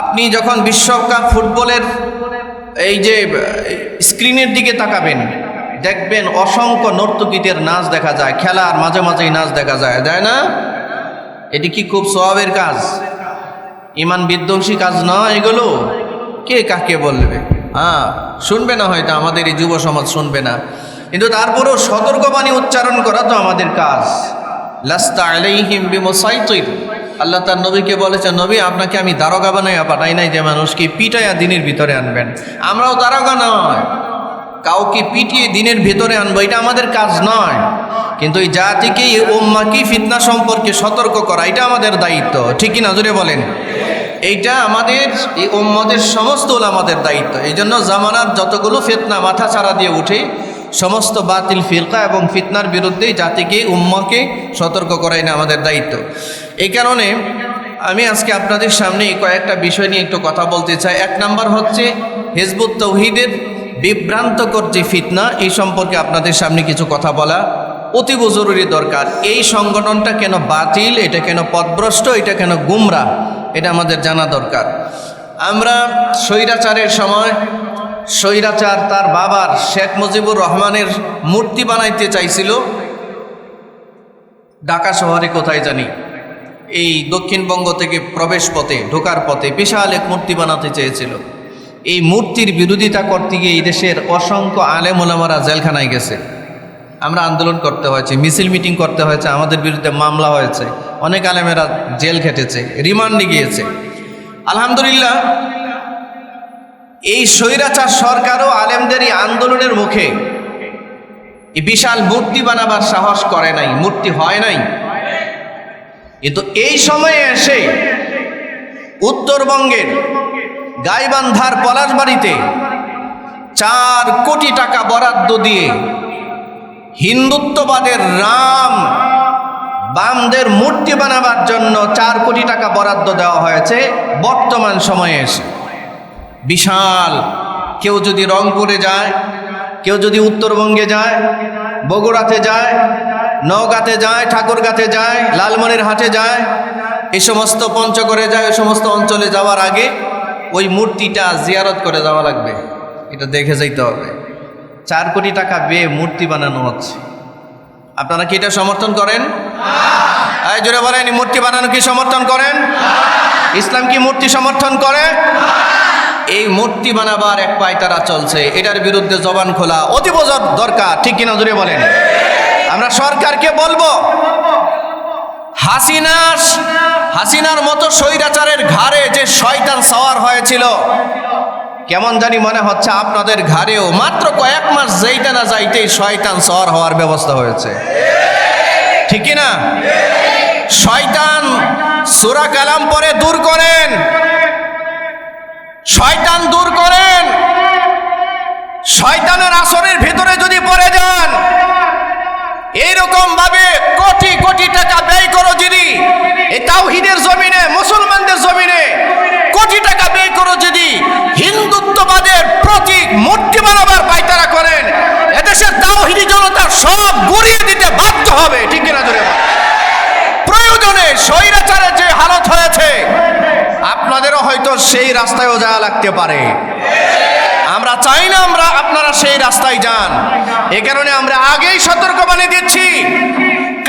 আপনি যখন বিশ্বকাপ ফুটবলের এই যে স্ক্রিনের দিকে তাকাবেন, দেখবেন অসংখ্য নর্তকীদের নাচ দেখা যায়, খেলার মাঝে মাঝেই নাচ দেখা যায়, তাই না? এটি কি খুব সওয়াবের কাজ? ইমান বিধ্বংসী কাজ নয় এগুলো? কে কাকে বলবে? শুনবে না, হয়তো আমাদের এই যুব সমাজ শুনবে না, কিন্তু তারপরেও সতর্কবাণী উচ্চারণ করা তো আমাদের কাজ। লাস্তা আলাইহিম বিমুসাইতির, আল্লাহ তার নবীকে বলেছে, নবী আপনাকে আমি দারোগা বানাইয়া পাঠাই নাই যে মানুষকে পিটাইয়া দিনের ভিতরে আনবেন। আমরাও দারোগা নয়, কাউকে পিটিয়ে দিনের ভিতরে আনবো এটা আমাদের কাজ নয়, কিন্তু এই জাতিকে, এই উম্মাকে ফিতনা সম্পর্কে সতর্ক করা এটা আমাদের দায়িত্ব। ঠিক কি না জোরে বলেন? এইটা আমাদের এই উম্মতের সমস্ত উলামাদের দায়িত্ব। এই জন্য জামানার যতগুলো ফিতনা মাথা ছাড়া দিয়ে উঠে, সমস্ত বাতিল ফিরকা এবং ফিতনার বিরুদ্ধে জাতিকে, উম্মাকে সতর্ক করাই না আমাদের দায়িত্ব। এই কারণে আমি আজকে আপনাদের সামনে কয়েকটা বিষয় নিয়ে একটু কথা বলতে চাই। এক নাম্বার হচ্ছে হিজবুত তৌহিদের বিভ্রান্তকর যে ফিতনা, এই সম্পর্কে আপনাদের সামনে কিছু কথা বলা অতীব জরুরি দরকার। এই সংগঠনটা কেন বাতিল, এটা কেন পথভ্রষ্ট, এটা কেন গুমরা, এটা আমাদের জানা দরকার। আমরা স্বৈরাচারের সময় স্বৈরাচার তার বাবার শেখ মুজিবুর রহমানের মূর্তি বানাইতে চাইছিল ঢাকা শহরে, কোথায় জানি, এই দক্ষিণবঙ্গ থেকে প্রবেশ পথে ঢোকার পথে বিশাল এক মূর্তি বানাতে চেয়েছিল। এই মূর্তির বিরোধিতা করতে গিয়ে এই দেশের অসংখ্য আলেম ওলামারা জেলখানায় গেছে। আমরা আন্দোলন করতে হয়েছে, মিছিল মিটিং করতে হয়েছে, আমাদের বিরুদ্ধে মামলা হয়েছে, অনেক আলেমেরা জেল খেটেছে, রিমান্ডে গিয়েছে। আলহামদুলিল্লাহ, এই স্বৈরাচার সরকারও আলেমদের এই আন্দোলনের মুখে এই বিশাল মূর্তি বানাবার সাহস করে নাই, মূর্তি হয় নাই। কিন্তু এই সময়ে এসে উত্তরবঙ্গের গাইবান্ধার পলাশবাড়িতে 4 কোটি টাকা বরাদ্দ দিয়ে হিন্দুত্ববাদের রাম বামদের মূর্তি বানাবার জন্য 4 কোটি টাকা বরাদ্দ দেওয়া হয়েছে। বর্তমান সময়ে এসে বিশাল, কেউ যদি রংপুরে যায়, কেউ যদি উত্তরবঙ্গে যায়, বগুড়াতে যায়, নওগাঁতে যায়, ঠাকুরগাঁতে যায়, লালমনিরহাটে যায়, এই সমস্ত পঞ্চগড়ে যায়, এই সমস্ত অঞ্চলে যাওয়ার আগে ওই মূর্তিটা জিয়ারত করে যাওয়া লাগবে, এটা দেখে যাইতে হবে। 4 কোটি টাকা ব্যয়ে মূর্তি বানানো হচ্ছে। আপনারা কি এটা সমর্থন করেন? এই জোরে বলেন, মূর্তি বানানো কি সমর্থন করেন? ইসলাম কি মূর্তি সমর্থন করে? এই মূর্তি বানাবার এক পায়তারা চলছে, এটার বিরুদ্ধে জবান খোলা অতীব দরকার। ঠিক কিনা জোরে বলেন? আমরা সরকারকে বলবো, হাসিনার মতো স্বৈরাচারের ঘাড়ে যে শয়তান সওয়ার হয়েছিল, কেমন জানি মনে হচ্ছে আপনাদের ঘাড়েও মাত্র কয়েক মাস যাইতে না যাইতেই শয়তান সওয়ার হওয়ার ব্যবস্থা হয়েছে। ঠিক কিনা? শয়তান সূরা কালাম পড়ে দূর করেন, শয়তান দূর করেন। শয়তানের আসরের ভিতরে যদি পড়ে যান, এইরকম ভাবে কোটি কোটি টাকা ব্যয় করো, যদি এই তাওহীদের জমিনে, মুসলমানদের জমিনে কোটি টাকা ব্যয় করো, যদি হিন্দুত্ববাদের প্রতীক মূর্তি বানাবার পায়তারা করেন, এদেশের তাওহীদি জনতা সব গুড়িয়ে দিতে বাধ্য হবে। ঠিক কিনা জোরে? প্রয়োজনে স্বৈরাচারের যে হালত হয়েছে, আপনাদেরও হয়তো সেই রাস্তায়ও যাওয়া লাগতে পারে। আমরা চাই না আপনারা সেই রাস্তায় যান। এ কারণে আমরা আগেই সতর্কবাণী দিচ্ছি,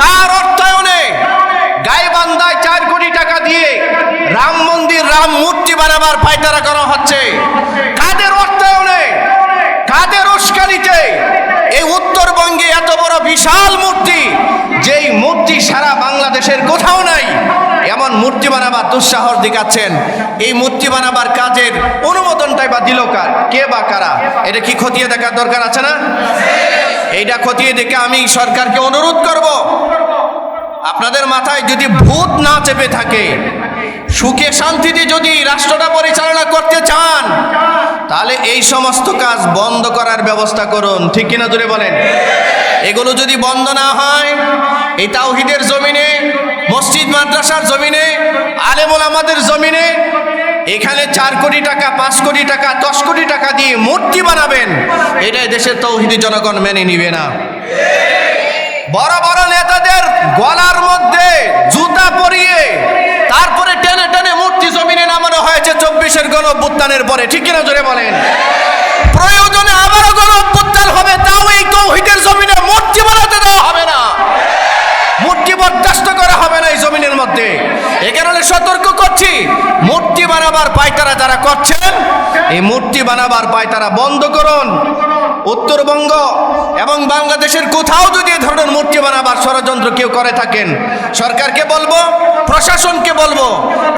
কার অর্থায়নে গাইবান্ধায় 4 কোটি টাকা দিয়ে রাম মন্দির, রাম মূর্তি বানাবার পায়তারা করা হচ্ছে, কাদের অর্থায়নে, কাদের উস্কানিতে এই উত্তরবঙ্গে এত বড় বিশাল মূর্তি, যেই মূর্তি সারা বাংলাদেশের কোথাও নাই, এমন মূর্তি বানাবার দুঃসাহস দেখাচ্ছেন। এই মূর্তি বানাবার কাজের অনুমোদনটাই বা দিল কে বা কারা? এটা কি খতিয়ে দেখার দরকার আছে না? এইটা খতিয়ে দেখে আমি সরকারকে অনুরোধ করব, আপনাদের মাথায় যদি ভূত না চেপে থাকে, সুখে শান্তিতে যদি রাষ্ট্রটা পরিচালনা করতে চান, তাহলে এই সমস্ত কাজ বন্ধ করার ব্যবস্থা করুন। ঠিক কিনা জোরে বলেন? এগুলো যদি বন্ধ না হয়, এই তাওহীদের জমিনে, মসজিদ মাদ্রাসার জমিনে, আলেম ওলামাদের জমিনে এখানে 4 কোটি টাকা, 5 কোটি টাকা, 10 কোটি টাকা দিয়ে মূর্তি বানাবেন, এটাই দেশের তাওহীদি জনগণ মেনে নিবে না। বড় বড় নেতাদের গলার মধ্যে জুতা পরিয়ে তারপরে টেনে টেনে মূর্তি জমিনে নামানো হয়েছে 24 বাংলাদেশের গণ অভ্যুত্থানের পরে, ঠিক কিনা জোরে বলেন? প্রয়োজনে আবারও গণ অভ্যুত্থান হবে, তাও এই তৌহিদের জমিনে মূর্তি বানাতে দেওয়া হবে না, মূর্তি বরদাস্ত করা হবে না এই জমিনের মধ্যে। এ কারণে সতর্ক করছি, মূর্তি বানাবার পায়তারা যারা করছেন, এই মূর্তি বানাবার পায়তারা বন্ধ করুন। উত্তরবঙ্গ এবং বাংলাদেশের কোথাও যদি এ ধরনের মূর্তি বানাবার ষড়যন্ত্র কেউ করে থাকেন, সরকারকে বলবো, প্রশাসনকে বলবো,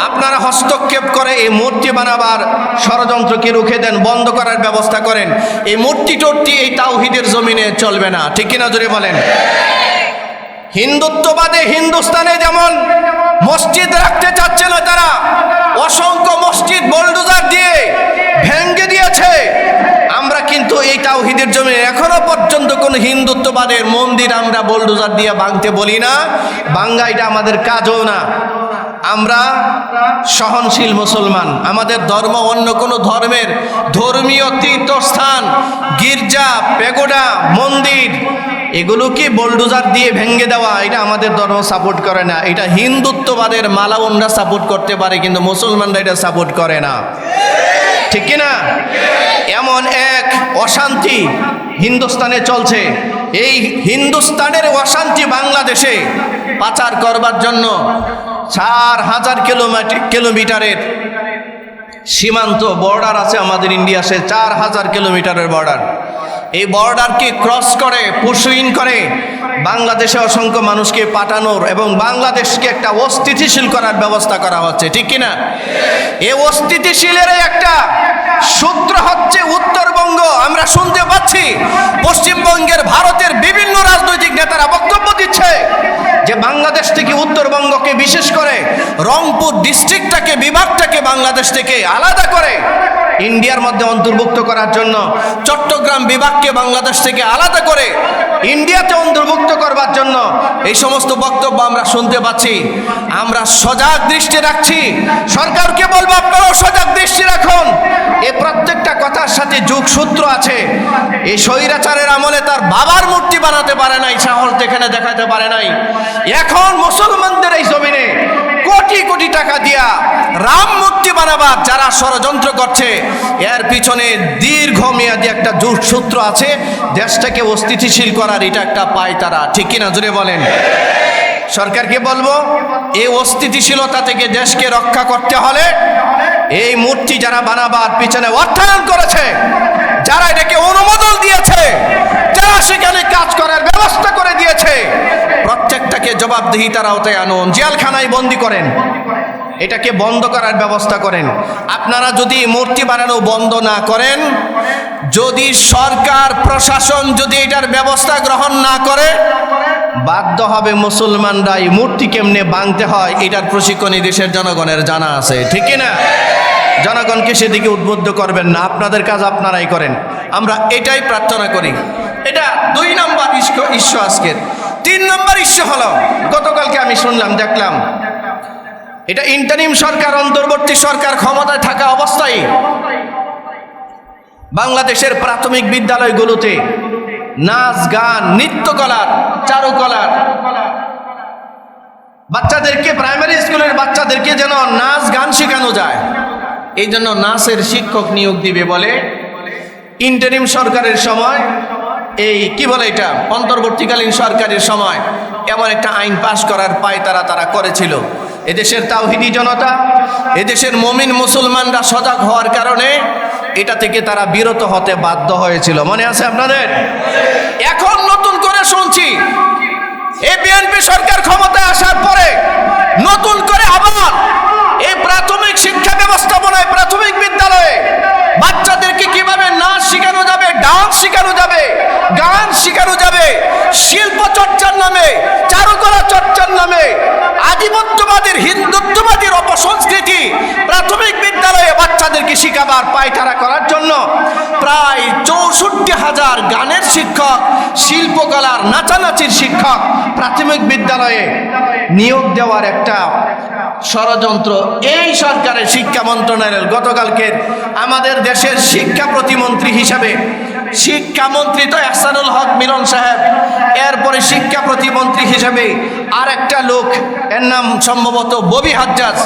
আপনারা হস্তক্ষেপ করে এই মূর্তি বানাবার ষড়যন্ত্রকে রুখে দেন, বন্ধ করার ব্যবস্থা করেন। এই মূর্তি টর্তি এই তাওহীদের জমিনে চলবে না, ঠিক কিনা জোরে বলেন? হিন্দুত্ববাদে হিন্দুস্তানে যেমন মসজিদ রাখতে চাচ্ছে না, তারা অসংখ্য মসজিদ বুলডোজার দিয়ে ভেঙে দিয়েছে। আমরা কিন্তু এই তাওহীদের জমিনে এখনো পর্যন্ত কোন হিন্দুত্ববাদের মন্দির আমরা বুলডোজার দিয়ে ভাঙতে বলি না, ভাঙা এটা আমাদের কাজও না। আমরা সহনশীল মুসলমান, আমাদের ধর্ম অন্য কোনো ধর্মের ধর্মীয় তীর্থস্থান, গির্জা, পেগোডা, মন্দির, এগুলোকে বুলডোজার দিয়ে ভেঙে দেওয়া, এটা আমাদের ধর্ম সাপোর্ট করে না। এটা হিন্দুত্ববাদের মালাউনরা সাপোর্ট করতে পারে, কিন্তু মুসলমানরা এটা সাপোর্ট করে না, ঠিক কিনা? এমন এক অশান্তি হিন্দুস্তানে চলছে, এই হিন্দুস্তানের অশান্তি বাংলাদেশে পাচার করবার জন্য 4000 কিলোমিটারের সীমান্ত বর্ডার আছে আমাদের ইন্ডিয়া, সে 4000 কিলোমিটারের বর্ডার। এই বর্ডারকে ক্রস করে, পুশুইন করে বাংলাদেশে অসংখ্য মানুষকে পাঠানোর এবং বাংলাদেশকে একটা অস্থিতিশীল করার ব্যবস্থা করা হচ্ছে, ঠিক কিনা? এই অস্থিতিশীলের একটা সূত্র হচ্ছে উত্তরবঙ্গ। আমরা শুনতে পাচ্ছি পশ্চিমবঙ্গের ভারতের বিভিন্ন রাজনৈতিক নেতারা বক্তব্য দিচ্ছে যে বাংলাদেশ থেকে উত্তরবঙ্গকে, বিশেষ করে রংপুর ডিস্ট্রিক্টটাকে, বিভাগটাকে বাংলাদেশ থেকে আলাদা করে ইন্ডিয়ার মধ্যে অন্তর্ভুক্ত করার জন্য, চট্টগ্রাম বিভাগকে বাংলাদেশ থেকে আলাদা করে ইন্ডিয়াতে অন্তর্ভুক্ত করবার জন্য এই সমস্ত বক্তব্য আমরা শুনতে পাচ্ছি। আমরা সজাগ দৃষ্টি রাখছি, সরকারকে বলবো আপনারাও সজাগ দৃষ্টি রাখুন। এই প্রত্যেকটা কথার সাথে যোগসূত্র আছে। এই স্বৈরাচারের আমলে তার বাবার মূর্তি বানাতে পারে নাই, সাহস এখানে দেখাতে পারে নাই। এখন মুসলমানদের এই জমিনে কোটি কোটি টাকা দিয়া রাম মূর্তি বানাবার যারা ষড়যন্ত্র করছে, এর পিছনে দীর্ঘমেয়াদী একটা যোগসূত্র আছে, দেশটাকে অস্থিতিশীল করার এটা একটা পায়তারা, ঠিক কিনা জোরে বলেন? সরকারকে বলবো, এই অস্থিতিশীলতা থেকে দেশকে রক্ষা করতে হলে এই মূর্তি যারা বানাবার পিছনে অর্থায়ন করেছে, যারা এটাকে অনুমোদন দিয়েছে, যারা সেখানে কাজ করার ব্যবস্থা করে দিয়েছে, প্রত্যেকটাকে জবাবদিহিতার আওতায় আনুন, জেলখানায় বন্দী করেন, এটাকে বন্ধ করার ব্যবস্থা করেন। আপনারা যদি মূর্তি বানানো বন্ধ না করেন, যদি সরকার প্রশাসন যদি এটার ব্যবস্থা গ্রহণ না করে, বাধ্য হবে মুসলমানরা এই মূর্তি কেমনে ভাঙতে হয় এটার প্রশিক্ষণ এই দেশের জনগণের জানা আছে, ঠিক না? জনগণকে সেদিকে উদ্বুদ্ধ করবেন না, আপনাদের কাজ আপনারাই করেন। আমরা এটাই প্রার্থনা করি। এটা 2 নম্বর ইস্যু আজকের। 3 নম্বর ইস্যু হলো, গতকালকে আমি শুনলাম, দেখলাম, এটা ইন্টারিম সরকার, অন্তর্বর্তী সরকার ক্ষমতায় থাকা অবস্থায় বাংলাদেশের প্রাথমিক বিদ্যালয়গুলোতে নাচ, গান, নৃত্যকলার, চারুকলার বাচ্চাদেরকে, প্রাইমারি স্কুলের বাচ্চাদেরকে যেন নাচ গান শেখানো যায়, এই জন্য নাচের শিক্ষক নিয়োগ দিবে বলে ইন্টারিম সরকারের সময়, এই কি বলে এটা, অন্তর্বর্তীকালীন সরকারের সময় এমন একটা আইন পাশ করার পায়তারা তারা করেছিল। এদেশের তাওহীদি জনতা, এদেশের মুমিন মুসলমানরা সজাগ হওয়ার কারণে এটা থেকে তারা বিরত হতে বাধ্য হয়েছিল, মনে আছে আপনাদের? এখন নতুন করে শুনছি এই বিএনপি সরকার ক্ষমতায় আসার পরে নতুন করে আবার এই প্রাথমিক শিক্ষা ব্যবস্থাপনায়, প্রাথমিক বিদ্যালয়ে বাচ্চাদেরকে কিভাবে নাচ শেখানো যাবে, ডান্স শেখানো যাবে, গান শেখানো যাবে, শিল্প চর্চার নামে, চারুকলা চর্চার নামে আধিপত্যবাদীর, হিন্দুত্ববাদীর অপসংস্কৃতি প্রাথমিক বিদ্যালয়ে বাচ্চাদেরকে শিখাবার পায়তারা করার জন্য প্রায় 64,000 গানের শিক্ষক, শিল্পকলার, নাচানাচির শিক্ষক প্রাথমিক বিদ্যালয়ে নিয়োগ দেওয়ার একটা ষড়যন্ত্র এই সরকারের শিক্ষা মন্ত্রণালয়ের। গতকালকে আমাদের দেশের শিক্ষা প্রতিমন্ত্রী হিসাবে, শিক্ষামন্ত্রী তো এহসানুল হক মিলন সাহেব, এরপরে শিক্ষা প্রতিমন্ত্রী হিসেবে আর একটা লোক, এর নাম সম্ভবত ববি হাজ্জাজ,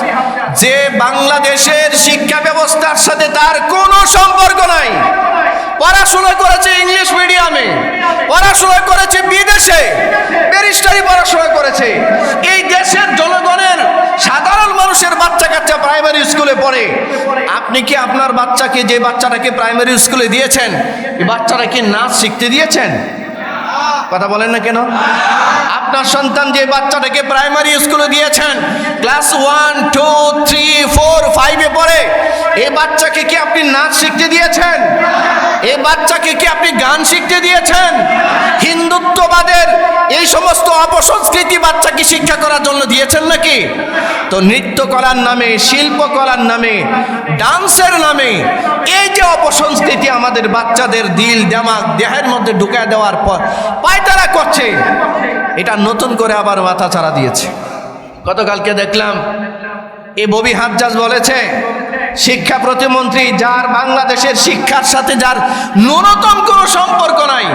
যে বাংলাদেশের শিক্ষা ব্যবস্থা তার কোনো সম্পর্ক নাই। পড়াশোনা করেছে ইংলিশ মিডিয়ামে, পড়াশোনা করেছে বিদেশে, ব্যারিস্টারি পড়াশোনা করেছে। এই দেশের জনগণের সাধারণ মানুষের বাচ্চা কাচ্চা প্রাইমারি স্কুলে পড়ে। আপনি কি আপনার বাচ্চাকে, যে বাচ্চাটাকে প্রাইমারি স্কুলে দিয়েছেন, এই বাচ্চাটা কি নাচ শিখতে দিয়েছেন? কথা বলেন না কেন? আপনার সন্তান যে বাচ্চাটাকে প্রাইমারি স্কুলে দিয়েছেন, ক্লাস 1, 2, 3, 4, 5-এ পড়ে, এই বাচ্চাকে কি আপনি নাচ শিখতে দিয়েছেন? এই বাচ্চাকে কি আপনি গান শিখতে দিয়েছেন? হিন্দুত্ববাদের এই সমস্ত অপসংস্কৃতি বাচ্চাকে শিক্ষা করার জন্য দিয়েছেন নাকি? তো নৃত্য কলার নামে, শিল্পকলার নামে, ডান্সের নামে এই যে অপসংস্কৃতি আমাদের বাচ্চাদের দিল দিমাগ দেহের মধ্যে ঢুকায় দেওয়ার পর পায়তারা করছে, এটা নতুন করে আবার মাথা ছাড়া দিয়েছে। গতকালকে দেখলাম এই ববি হাজ্জাজ বলেছে, শিক্ষা প্রতিমন্ত্রী, যার বাংলাদেশের শিক্ষার সাথে যার ন্যূনতম কোনো সম্পর্ক নাই,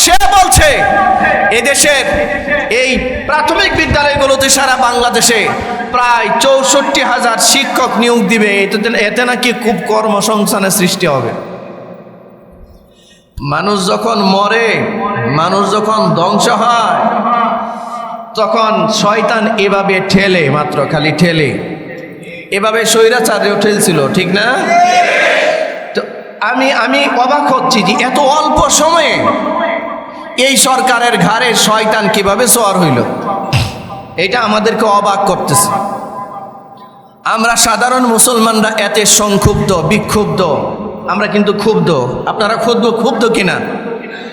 সে বলছে এদেশের এই প্রাথমিক বিদ্যালয়গুলোতে সারা বাংলাদেশে প্রায় 64,000 শিক্ষক নিয়োগ দিবে, এতে নাকি খুব কর্মসংস্থানের সৃষ্টি হবে। মানুষ যখন মরে, মানুষ যখন ধ্বংস হয়, তখন শয়তান এভাবে ঠেলে, মাত্র খালি ঠেলে, এভাবে স্বৈরাচারেও ঠেলছিল, ঠিক না? তো আমি অবাক হচ্ছি যে এত অল্প সময়ে এই সরকারের ঘাড়ে শয়তান কিভাবে সওয়ার হইল, এটা আমাদেরকে অবাক করতেছে। আমরা সাধারণ মুসলমানরা এত সংক্ষুব্ধ, বিক্ষুব্ধ, আমরা কিন্তু ক্ষুব্ধ। আপনারা ক্ষুব্ধ কিনা?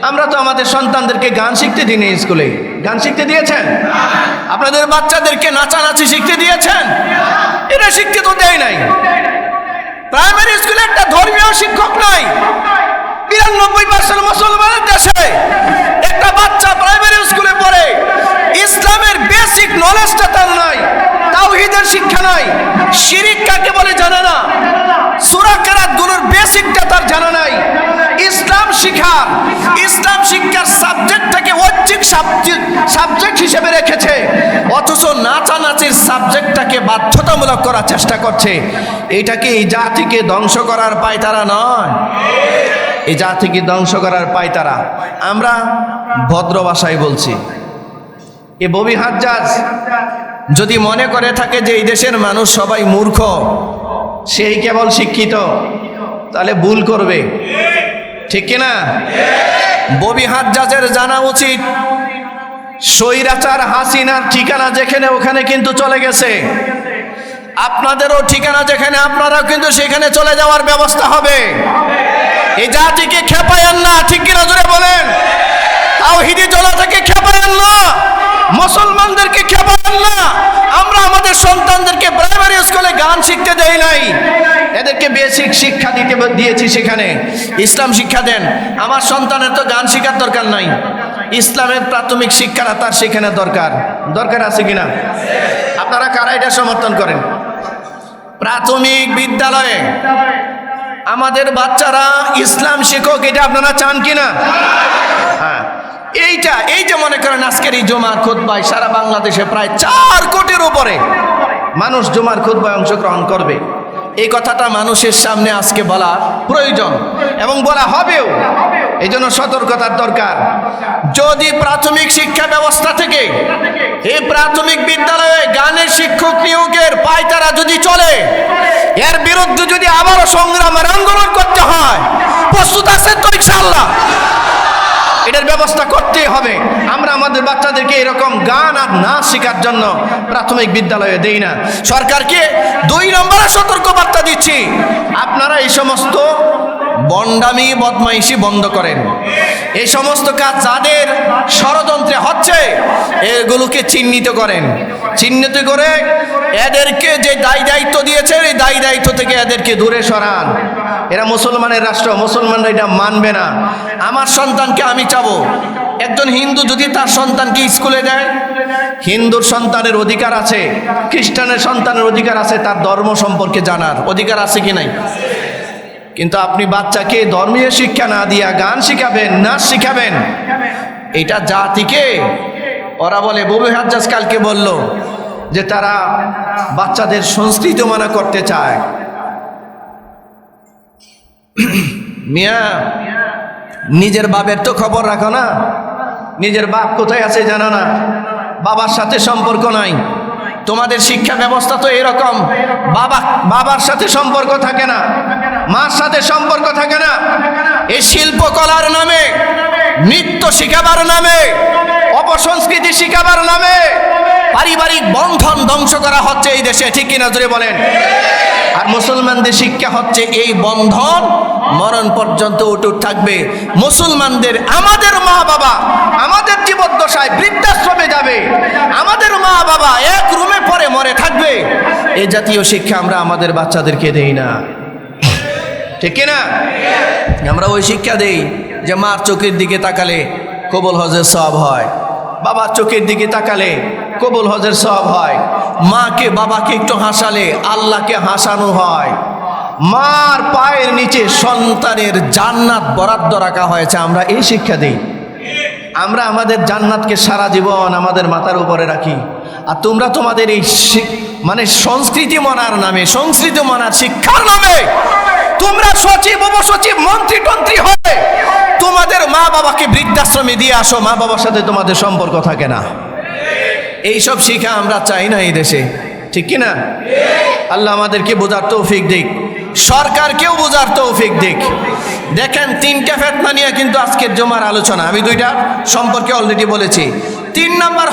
আমরা তো আমাদের সন্তানদেরকে গান শিখতে দিই স্কুলে। গান শিখতে দিয়েছেন? আপনাদের বাচ্চাদেরকে নাচানাচি শিখতে দিয়েছেন? এটা শিখতে তো দেয় নাই। প্রাইমারি স্কুলে একটা ধর্মীয় শিক্ষক নাই। 92% মুসলমানের দেশে একটা বাচ্চা প্রাইমারি স্কুলে পড়ে, ইসলামের বেসিক নলেজটা তার নাই, তাওহীদের শিক্ষা নাই, শিরিক কাকে বলে জানে না, সূরা কেরাতগুলোর বেসিকটা তার জানা নাই। ইসলাম শিক্ষার সাবজেক্টটাকে ঐচ্ছিক সাবজেক্ট হিসেবে রেখেছে, অথচ নাচানাচির সাবজেক্টটাকে বাধ্যতামূলক করার চেষ্টা করছে। এইটাকে এই জাতিকে ধ্বংস করার পায়তারা নয়, এই জাতিকে ধ্বংস করার পায়তারা। আমরা ভদ্র ভাষায় বলছি, এ ববি হাজ্জাজ যদি মনে করে থাকে যে এই দেশের মানুষ সবাই মূর্খ, সেই কেবল শিক্ষিত, তাহলে ভুল করবে, ঠিক কিনা? ববি হাজ্জাজের জানা উচিত স্বৈরাচার হাসিনার ঠিকানা যেখানে, ওখানে কিন্তু চলে গেছে। আপনাদেরও ঠিকানা যেখানে, আপনারাও কিন্তু সেখানে চলে যাওয়ার ব্যবস্থা হবে। এই জাতিকে খেপায়েন না, ঠিক কিনা জোরে বলেন? তাওহীদি জনতাকে খেপায়েন না, মুসলমানদেরকে খেপায়েন না। আমরা আমাদের সন্তানদেরকে প্রাইমারি স্কুলে গান শিখতে দেই নাই, এদেরকে বেসিক শিক্ষা দিয়েছি। সেখানে ইসলাম শিক্ষা দেন। আমার সন্তানের তো গান শিখার দরকার নাই, ইসলামের প্রাথমিক শিক্ষাটা তার সেখানে দরকার আছে কিনা? আপনারা কারা এটা সমর্থন করেন? প্রাথমিক বিদ্যালয়ে আমাদের বাচ্চারা ইসলাম শিখুক, এটা আপনারা চান কিনা? হ্যাঁ, এই যে মনে করেন আজকের এই জুমার খুতবায় সারা বাংলাদেশে প্রায় 4 কোটির উপরে মানুষ জুমার খুতবায় অংশগ্রহণ করবে। এই কথাটা মানুষের সামনে আজকে বলা প্রয়োজন এবং বলা হবেও। এই জন্য সতর্কতার দরকার। যদি প্রাথমিক শিক্ষা ব্যবস্থা থেকে এই প্রাথমিক বিদ্যালয়ে গানের শিক্ষক নিয়োগের পায়তারা যদি চলে, এর বিরুদ্ধে যদি আবারও সংগ্রামের আন্দোলন করতে হয়, প্রস্তুত আছেন তো ইনশাআল্লাহ? এটার ব্যবস্থা করতেই হবে। আমরা আমাদের বাচ্চাদেরকে এরকম গান আর নাচ শেখার জন্য প্রাথমিক বিদ্যালয়ে দেই না। সরকারকে 2 নম্বরে সতর্ক বার্তা দিচ্ছি, আপনারা এই সমস্ত বন্ডামি বদমাইশি বন্ধ করেন। এই সমস্ত কাজ যাদের ষড়যন্ত্রে হচ্ছে, এগুলোকে চিহ্নিত করেন। চিহ্নিত করে এদেরকে যে দায় দায়িত্ব দিয়েছে, এই দায় দায়িত্ব থেকে এদেরকে দূরে সরান। এরা মুসলমানের রাষ্ট্র, মুসলমানরা এটা মানবে না। আমার সন্তানকে আমি চাবো, একজন হিন্দু যদি তার সন্তানকে স্কুলে দেয়, হিন্দুর সন্তানের অধিকার আছে, খ্রিস্টানের সন্তানের অধিকার আছে, তার ধর্ম সম্পর্কে জানার অধিকার আছে কি নাই? কিন্তু আপনি বাচ্চাকে ধর্মীয় শিক্ষা না দিয়া গান শিখাবেন, নাচ শিখাবেন, এটা জাতিকে, ওরা বলে, ববি হাজ্জাজ কালকে বলল যে তারা বাচ্চাদের সংস্কৃতি মানা করতে চায়। মিয়া নিজের বাপের তো খবর রাখো না, নিজের বাপ কোথায় আছে জানো না, বাবার সাথে সম্পর্ক নাই। তোমাদের শিক্ষা ব্যবস্থা তো এরকম, বাবার সাথে সম্পর্ক থাকে না, মার সাথে সম্পর্ক থাকে না। এই শিল্পকলার নামে, নৃত্য শিখাবার নামে, অপসংস্কৃতি শিখাবার নামে পারিবারিক বন্ধন ধ্বংস করা হচ্ছে এই দেশে, ঠিক কিনা জোরে বলেন। আর মুসলমানদের শিক্ষা হচ্ছে এই বন্ধন মরণ পর্যন্ত অটুট থাকবে। মুসলমানদের আমাদের মা বাবা আমাদের জীবদ্দশায় বৃদ্ধাশ্রমে যাবে, আমাদের মা বাবা এক রুমে পরে মরে থাকবে, এই জাতীয় শিক্ষা আমরা আমাদের বাচ্চাদেরকে দেই না, ঠিক কিনা? আমরা ওই শিক্ষা দেই যে মার চোখের দিকে তাকালে কবুল হজের সওয়াব হয়, বাবার চোখের দিকে তাকালে কবুল হজের সওয়াব হয়, মাকে বাবাকে একটু হাসালে আল্লাহকে হাসানো হয়, মার পায়ের নিচে সন্তানের জান্নাত বরাদ্দ রাখা হয়েছে। আমরা এই শিক্ষা দিই। আমরা আমাদের জান্নাতকে সারা জীবন আমাদের মাথার উপরে রাখি। আর তোমরা তোমাদের এই মানে সংস্কৃতি মানার নামে, সংস্কৃতি মানার শিক্ষার নামে তোমরা সচিব উপসচিব মন্ত্রী টন্ত্রী হয়ে তোমাদের মা বাবাকে বৃদ্ধাশ্রমে দিয়ে আসো, মা বাবার সাথে তোমাদের সম্পর্ক থাকে না। এইসব শিক্ষা আমরা চাই না এই দেশে, ঠিক কিনা? আল্লাহ আমাদেরকে বোঝার তৌফিক দিক, সরকারকেও বোঝার তৌফিক দিক। দেখেন 3টা ফিতনা নিয়ে কিন্তু আজকের জমার আলোচনা, আমি 2টা সম্পর্কে অলরেডি বলেছি। 3 নাম্বার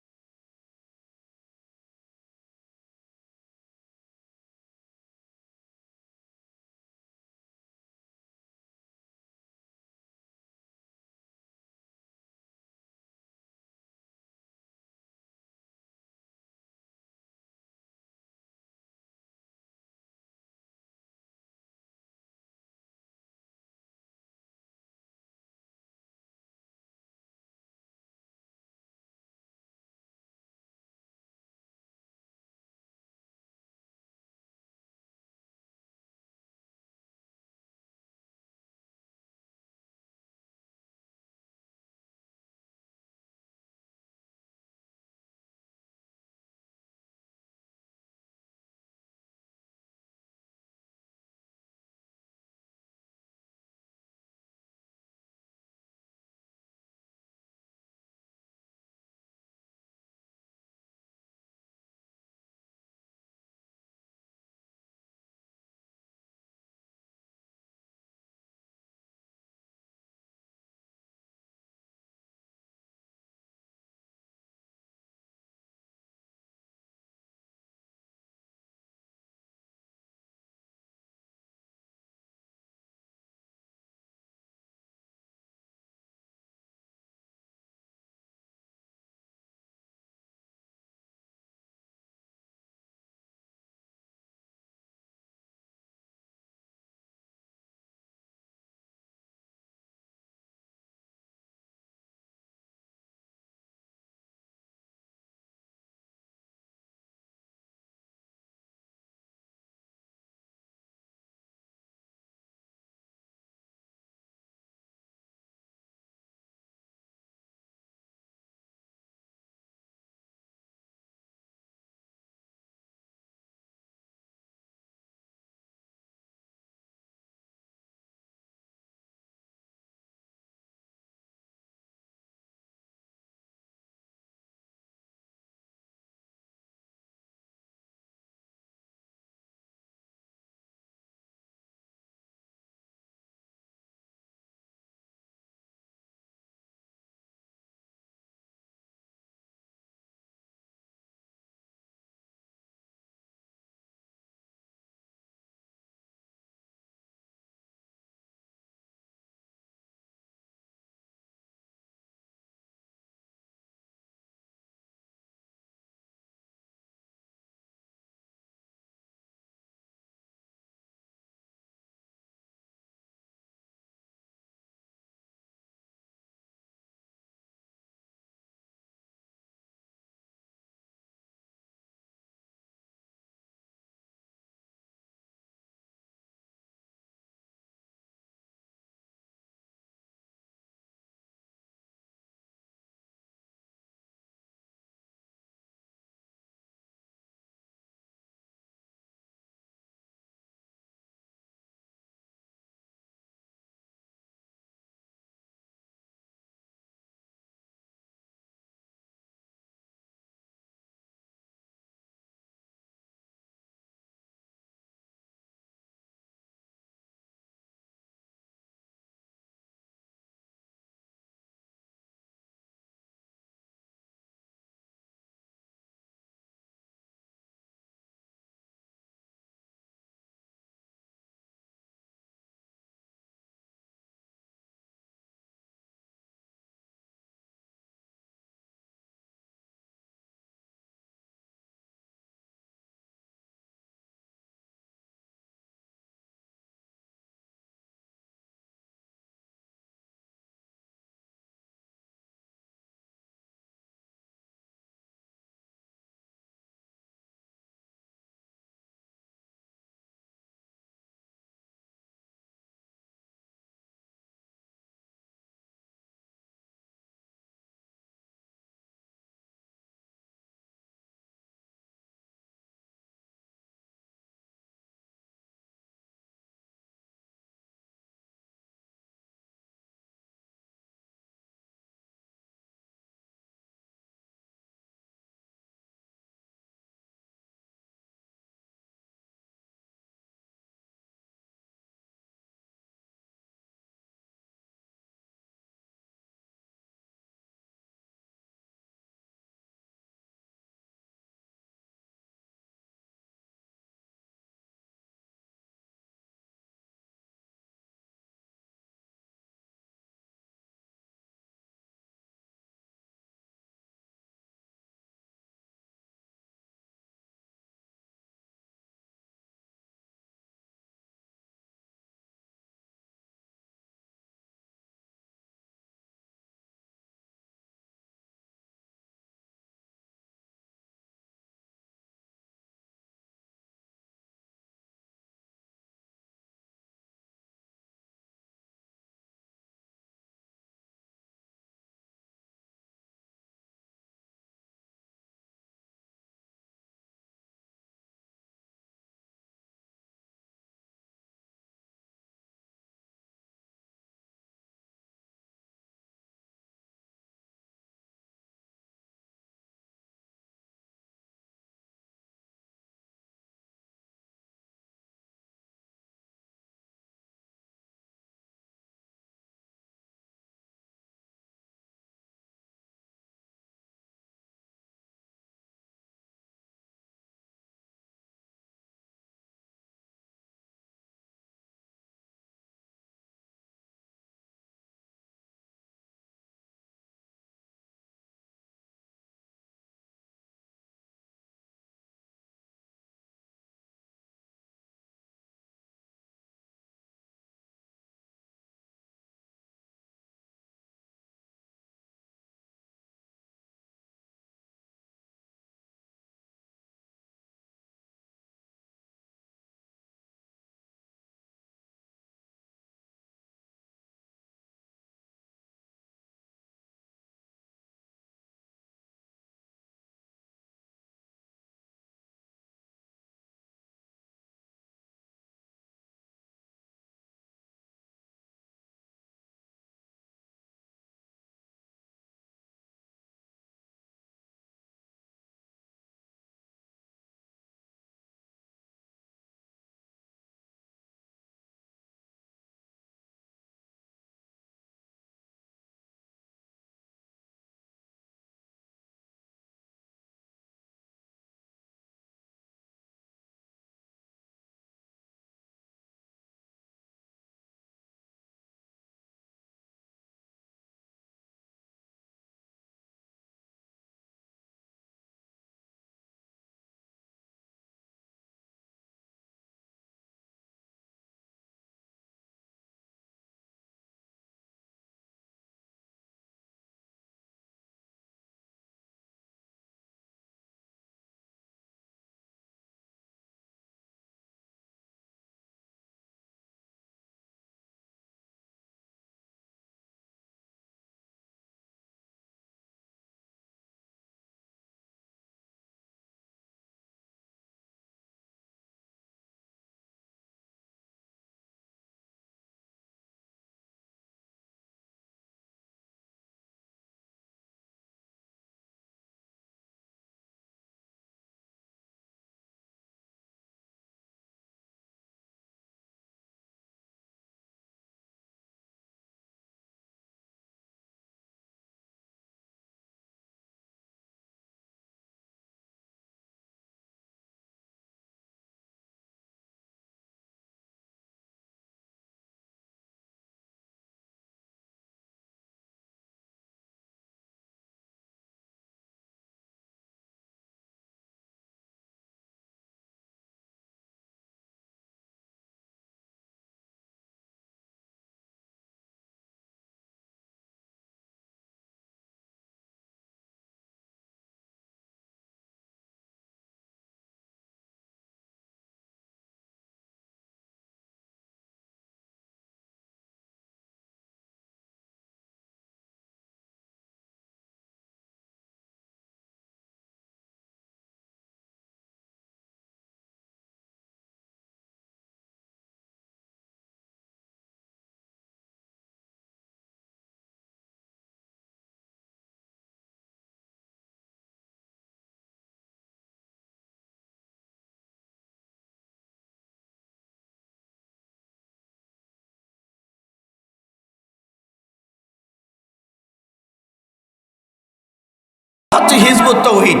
হিজবুত তৌহিদ,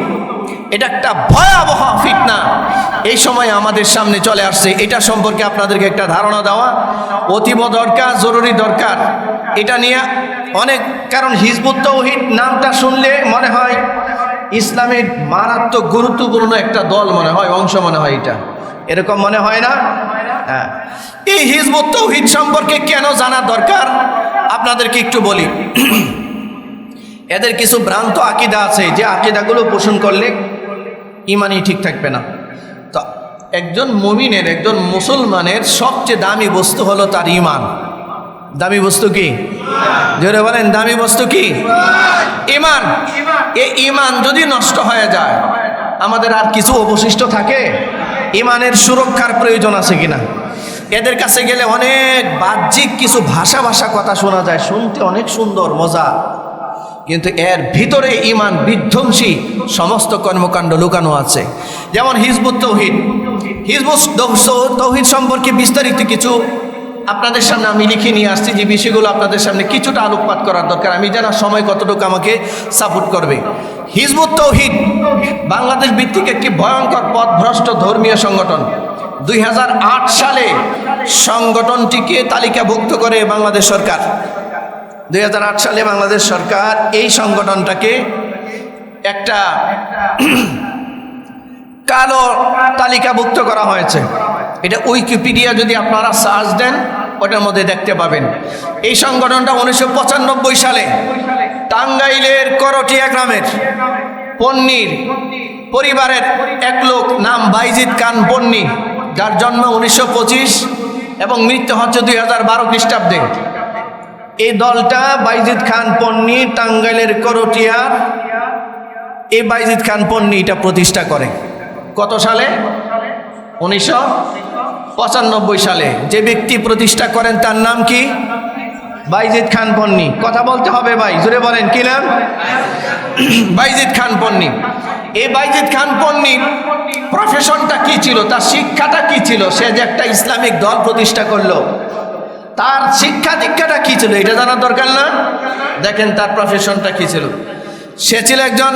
এটা একটা ভয়াবহ ফিতনা এই সময় আমাদের সামনে চলে আসছে। এটা সম্পর্কে আপনাদেরকে একটা ধারণা দেওয়া অতীব দরকার, জরুরি দরকার। এটা নিয়ে অনেক, কারণ হিজবুত তৌহিদ নামটা শুনলে মনে হয় ইসলামের মারাত্মক গুরুত্বপূর্ণ একটা দল মনে হয়, অংশ মনে হয়, এটা এরকম মনে হয় না? হ্যাঁ, এই হিজবুত তৌহিদ সম্পর্কে কেন জানা দরকার আপনাদেরকে একটু বলি। এদের কিছু ভ্রান্ত আকীদা আছে, যে আকীদাগুলো পোষণ করলে ইমানই ঠিক থাকবে না। তো একজন মুমিনের, একজন মুসলমানের সবচেয়ে দামি বস্তু হলো তার ইমান। দামি বস্তু কি? জোরে বলেন, দামি বস্তু কি? ইমান। এই ইমান যদি নষ্ট হয়ে যায়, আমাদের আর কিছু অবশিষ্ট থাকে? ইমানের সুরক্ষার প্রয়োজন আছে কিনা? এদের কাছে গেলে অনেক বাহ্যিক কিছু ভাষা কথা শোনা যায়, শুনতে অনেক সুন্দর, মজা, কিন্তু এর ভিতরে ইমান বিধ্বংসী সমস্ত কর্মকাণ্ড লুকানো আছে। যেমন হিজবুত তৌহিদ। হিজবুত তৌহিদ সম্পর্কে বিস্তারিত কিছু আপনাদের সামনে আমি লিখে নিয়ে আসছি, যে বিষয়গুলো আপনাদের সামনে কিছুটা আলোকপাত করার দরকার। আমি জানা সময় কতটুকু আমাকে সাপোর্ট করবে। হিজবুত তৌহিদ বাংলাদেশ ভিত্তিক একটি ভয়ঙ্কর পথভ্রষ্ট ধর্মীয় সংগঠন। 2008 সালে সংগঠনটিকে তালিকাভুক্ত করে বাংলাদেশ সরকার। 2008 সালে বাংলাদেশ সরকার এই সংগঠনটাকে একটা কালো তালিকাভুক্ত করা হয়েছে। এটা উইকিপিডিয়া যদি আপনারা সার্চ দেন, ওটার মধ্যে দেখতে পাবেন। এই সংগঠনটা 1995 সালে টাঙ্গাইলের করটিয়া গ্রামের পন্নীর পরিবারের এক লোক, নাম বাইজিদ খান পন্নী, যার জন্ম 1925 এবং মৃত্যু হচ্ছে 2012 খ্রিস্টাব্দে। এই দলটা বাইজিদ খান পন্নী, টাঙ্গাইলের করটিয়ার এই বাইজিদ খান পন্নী এটা প্রতিষ্ঠা করে। কত সালে? 1995 সালে। যে ব্যক্তি প্রতিষ্ঠা করেন তার নাম কি? বাইজিদ খান পন্নী। কথা বলতে হবে ভাই, জোরে বলেন, কি নাম? বাইজিদ খান পন্নী। এই বাইজিদ খান পন্নীর প্রফেশনটা কি ছিল, তার শিক্ষাটা কি ছিল? সে যে একটা ইসলামিক দল প্রতিষ্ঠা করলো, তার শিক্ষা দীক্ষাটা কি ছিল, এটা জানার দরকার না? দেখেন তার প্রফেশনটা কি ছিল। সে ছিল একজন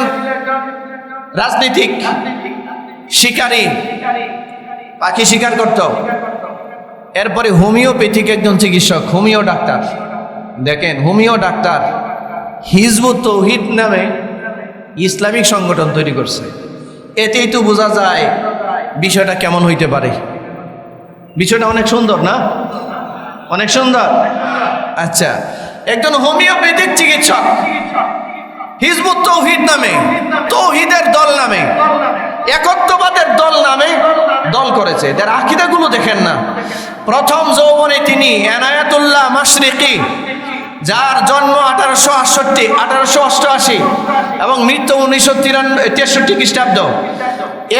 রাজনীতিক, শিকারী, পাখি শিকার করত। এরপরে হোমিওপ্যাথিক একজন চিকিৎসক, হোমিও ডাক্তার। দেখেন, হোমিও ডাক্তার হিজবুত তৌহিদ নামে ইসলামিক সংগঠন তৈরি করছে। এতেই তো বোঝা যায় বিষয়টা কেমন হইতে পারে। বিষয়টা অনেক সুন্দর না? অনেক সুন্দর। আচ্ছা, একজন হোমিওপ্যাথিক চিকিৎসক হিজবুত তৌহিদ নামে, তৌহিদের দল নামে, একত্ববাদের দল নামে দল করেছে। এদের আকীদাগুলো দেখেন না। প্রথম যৌবনে তিনি এনায়েতুল্লাহ মাশরিকি, যার জন্ম 1888 এবং মৃত্যু 1963 খ্রিস্টাব্দ,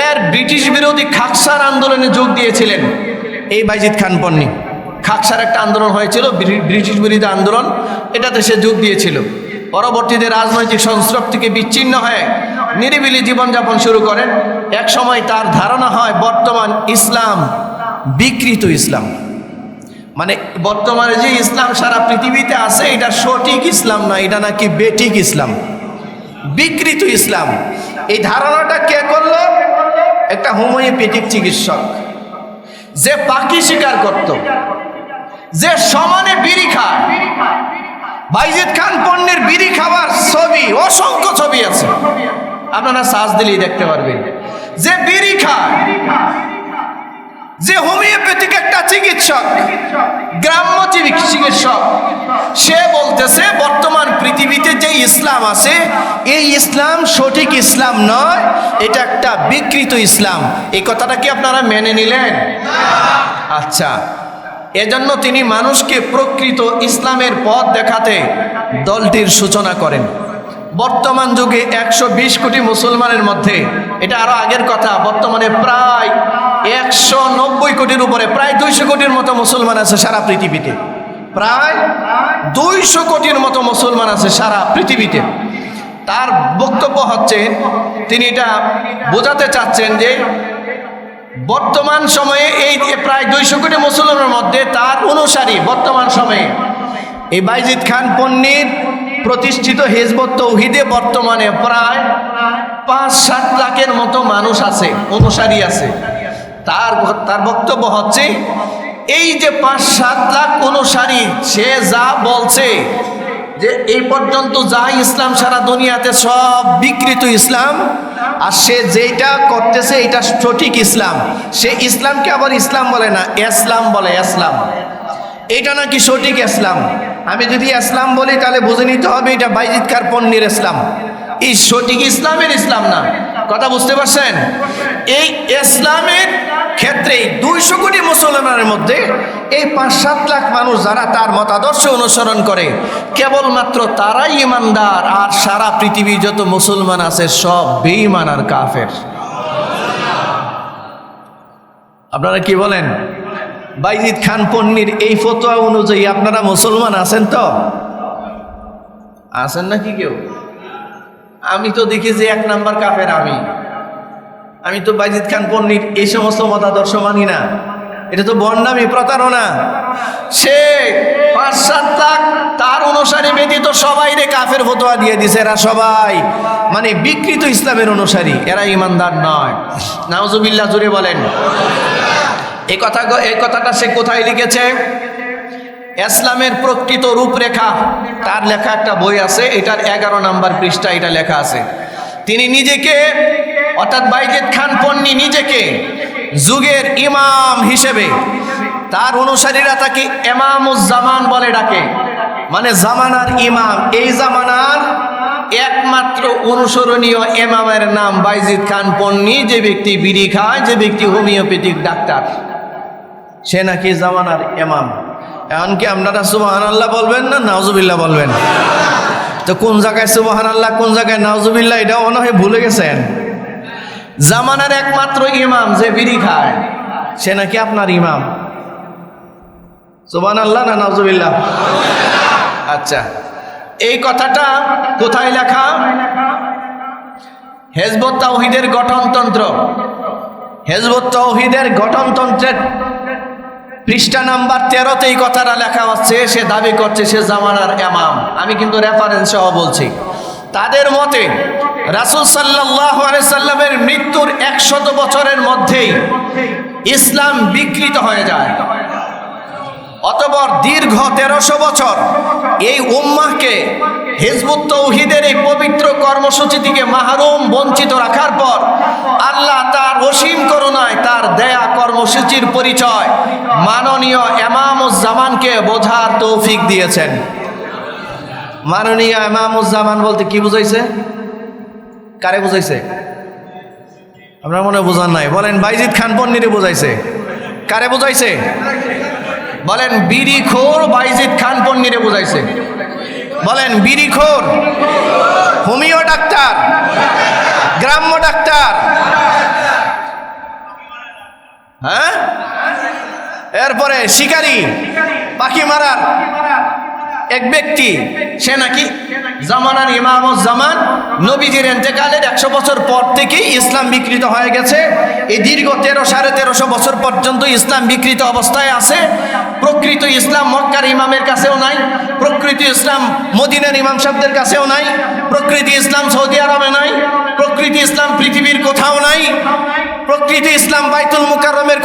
এর ব্রিটিশ বিরোধী খাকসার আন্দোলনে যোগ দিয়েছিলেন এই বাইজিদ খান পন্নী। খাকসার একটা আন্দোলন হয়েছিল, ব্রিটিশ বিরোধী আন্দোলন, এটাতে সে যোগ দিয়েছিল। পরবর্তীতে রাজনৈতিক সংস্রব থেকে বিচ্ছিন্ন হয়ে নিরিবিলি জীবনযাপন শুরু করেন। এক সময় তার ধারণা হয় বর্তমান ইসলাম বিকৃত ইসলাম, মানে বর্তমানে যে ইসলাম সারা পৃথিবীতে আছে এটা সঠিক ইসলাম না, এটা নাকি বেঠিক ইসলাম, বিকৃত ইসলাম। এই ধারণাটা কে করলো? একটা হোমিওপ্যাথিক চিকিৎসক, যে পাখি শিকার করত, যে সমানে বিড়ি খায়। বাইজিদ খান পন্নীর বিড়ি খাবার ছবি, অসংখ্য ছবি আছে, আপনারা সার্চ দিলেই দেখতে পারবেন। যে বিড়ি খায়, যে হোমিওপ্যাথিক একটা চিকিৎসক, গ্রাম্য চিকিৎসক, সে বলতেছে বর্তমান পৃথিবীতে যে ইসলাম আছে এই ইসলাম সঠিক ইসলাম নয়, এটা একটা বিকৃত ইসলাম। এই কথাটা কি আপনারা মেনে নিলেন? আচ্ছা, এজন্য তিনি মানুষকে প্রকৃত ইসলামের পথ দেখাতে দলটির সূচনা করেন। বর্তমান যুগে 120 কোটি মুসলমানের মধ্যে, এটা আরো আগের কথা, বর্তমানে প্রায় 190 কোটির উপরে, প্রায় 200 কোটির মতো মুসলমান আছে সারা পৃথিবীতে। প্রায় 200 কোটির মতো মুসলমান আছে সারা পৃথিবীতে। তার বক্তব্য হচ্ছে, তিনি এটা বোঝাতে চাচ্ছেন যে বর্তমান সময়ে এই প্রায় 200 কোটি মুসলমানের মধ্যে তার অনুসারী বর্তমান সময়ে এই বাইজিদ খান পন্নীর প্রতিষ্ঠিত হিজবুত তৌহিদে বর্তমানে প্রায় 5-7 লাখের মতো মানুষ আছে, অনুসারী আছে। তার বক্তব্য হচ্ছে এই যে 5-7 লাখ অনুসারী, সে যা বলছে যে এই পর্যন্ত যা ইসলাম সারা দুনিয়াতে সব বিকৃত ইসলাম, আর সে যেটা করতেছে এটা সঠিক ইসলাম। সে ইসলামকে আবার ইসলাম বলে না, ইসলাম বলে। ইসলাম এটা নাকি সঠিক ইসলাম। আমি যদি ইসলাম বলি তাহলে বুঝে নিতে হবে এটা বাইজিদ খান পন্নীর ইসলাম, এই সঠিক ইসলামের ইসলাম না। কথা বুঝতে পারছেন? এই ইসলামের ক্ষেত্রে 200 কোটি মুসলমানের মধ্যে এই 5-7 লাখ মানুষ যারা তার মতাদর্শ অনুসরণ করে, কেবলমাত্র তারাই ইমানদার, আর সারা পৃথিবী যত মুসলমান আছে সব বেঈমান আর কাফের। আপনারা কি বলেন? বাইজিদ খান পন্নীর এই ফতোয়া অনুযায়ী আপনারা মুসলমান আছেন তো? আছেন নাকি কেউ? আমি তো দেখি যে 1 নাম্বার কাফের। আমি তো বাইজিদ খান পন্নীর এই সমস্ত মতাদর্শ মানি না। এটা তো বন্ডামি, প্রতারণা। সে 5-7 লাখ তার অনুসারী ব্যতীত সবাই রে কাফের ফতোয়া দিয়ে দিছে। এরা সবাই মানে বিকৃত ইসলামের অনুসারী, এরা ইমানদার নয়। নাউজুবিল্লাহ, জুড়ে বলেন। এই কথাটা সে কোথায় লিখেছে? ইসলামের প্রকৃত রূপরেখা, তার লেখা একটা বই আছে, এটার 11 নম্বর পৃষ্ঠা এটা লেখা আছে। তিনি নিজেকে, অর্থাৎ বাইজিদ খান পন্নী নিজেকে যুগের ইমাম হিসেবে, তার অনুসারীরা তাকে ইমামুজ্জামান বলে ডাকে, মানে জামানার ইমাম। এই জামানার একমাত্র অনুসরণীয় ইমামের নাম বাইজিদ খান পন্নী। যে ব্যক্তি বিড়ি খায়, যে ব্যক্তি হোমিওপ্যাথিক ডাক্তার, সে নাকি জামানার ইমাম। এমনকি আপনারা সুবহানাল্লাহ বলবেন না নাউজুবিল্লাহ বলবেন? তো কোন জায়গায় সুবহানাল্লাহ, কোন জায়গায় নাউজুবিল্লাহ, এটা মনে হয় ভুলে গেছেন। জামানার একমাত্র ইমাম যে বিড়ি খায়, সে নাকি আপনার ইমাম। সুবহানাল্লাহ না নাউজুবিল্লাহ? আচ্ছা, এই কথাটা কোথায় লেখা? হিজবুত তাওহীদের গঠনতন্ত্র, হিজবুত তাওহীদের গঠনতন্ত্রের পৃষ্ঠা নাম্বার 13-তে এই কথাটা লেখা হচ্ছে। সে দাবি করছে সে জামানার ইমাম। আমি কিন্তু রেফারেন্স সহ বলছি। তাদের মতে রাসূল সাল্লাল্লাহু আলাইহি সাল্লামের মৃত্যুর 100 বছরের মধ্যেই ইসলাম বিকৃত হয়ে যায়। অতঃপর দীর্ঘ 1300 বছর এই উম্মাহকে হিজবুত তাওহীদের এই পবিত্র কর্মসূচি থেকে মাহরুম, বঞ্চিত রাখার পর আল্লাহ তার অসীম করুণায় তার দেয়া কর্মসূচির পরিচয় মাননীয় ইমামুজ্জামানকে বোঝার তৌফিক দিয়েছেন। মাননীয় ইমামুজ্জামান বলতে কি বুঝাইছে? কারে বুঝাইছে? আপনারা মনে বুঝান নাই। বলেন বাইজিদ খান পন্নীরে বুঝাইছে। কারে বুঝাইছে? বলেন বিড়িখোর বাইজিদ খান পন্নীরে বুঝাইছে। বলেন বিড়িখোর, হোমিও ডাক্তার, গ্রাম্য ডাক্তার, হ্যাঁ, এরপরে শিকারী, পাখি মারার এক ব্যক্তি, সে নাকি জামানার ইমামুজ্জামান। নবীজির ইন্তেকালের 100 বছর পর থেকেই ইসলাম বিকৃত হয়ে গেছে। এই দীর্ঘ 1300 বছর পর্যন্ত ইসলাম বিকৃত অবস্থায় আছে। প্রকৃত ইসলাম মক্কার ইমামের কাছেও নাই, প্রকৃত ইসলাম মদিনার ইমাম সাহেবদের কাছেও নাই, প্রকৃত ইসলাম সৌদি আরবে নাই, প্রকৃত ইসলাম পৃথিবীর কোথাও নাই, প্রকৃত ইসলাম বাইতুল মুকাররমের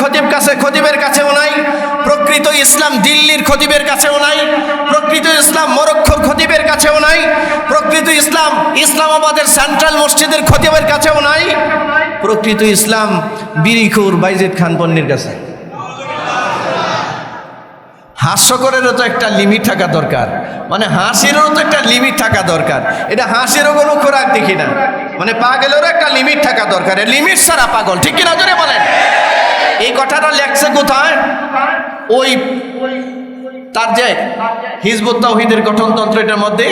খতিবের কাছেও নাই, প্রকৃত ইসলাম দিল্লির খতিবের কাছেও নাই, প্রকৃত ইসলাম মরক্কোর খতিবের কাছেও নাই, প্রকৃত ইসলাম ইসলামাবাদের সেন্ট্রাল মসজিদের খতিবের কাছেও নাই, প্রকৃত ইসলাম বিড়িখোর বাইজিদ খান পন্নীর কাছে। হাস্যকরেরও তো একটা লিমিট থাকা দরকার, মানে হাসিরও তো একটা লিমিট থাকা দরকার। এটা হাসিরও কোনো খোরাক দেখি না, মানে পাগলেরও একটা লিমিট থাকা দরকার। লিমিট ছাড়া পাগল, ঠিক কিনা জোরে বলেন? এই কথাটা লেখছে কোথায়? ওই তার যে হিজবুত তাওহীদের গঠনতন্ত্র, এটার মধ্যে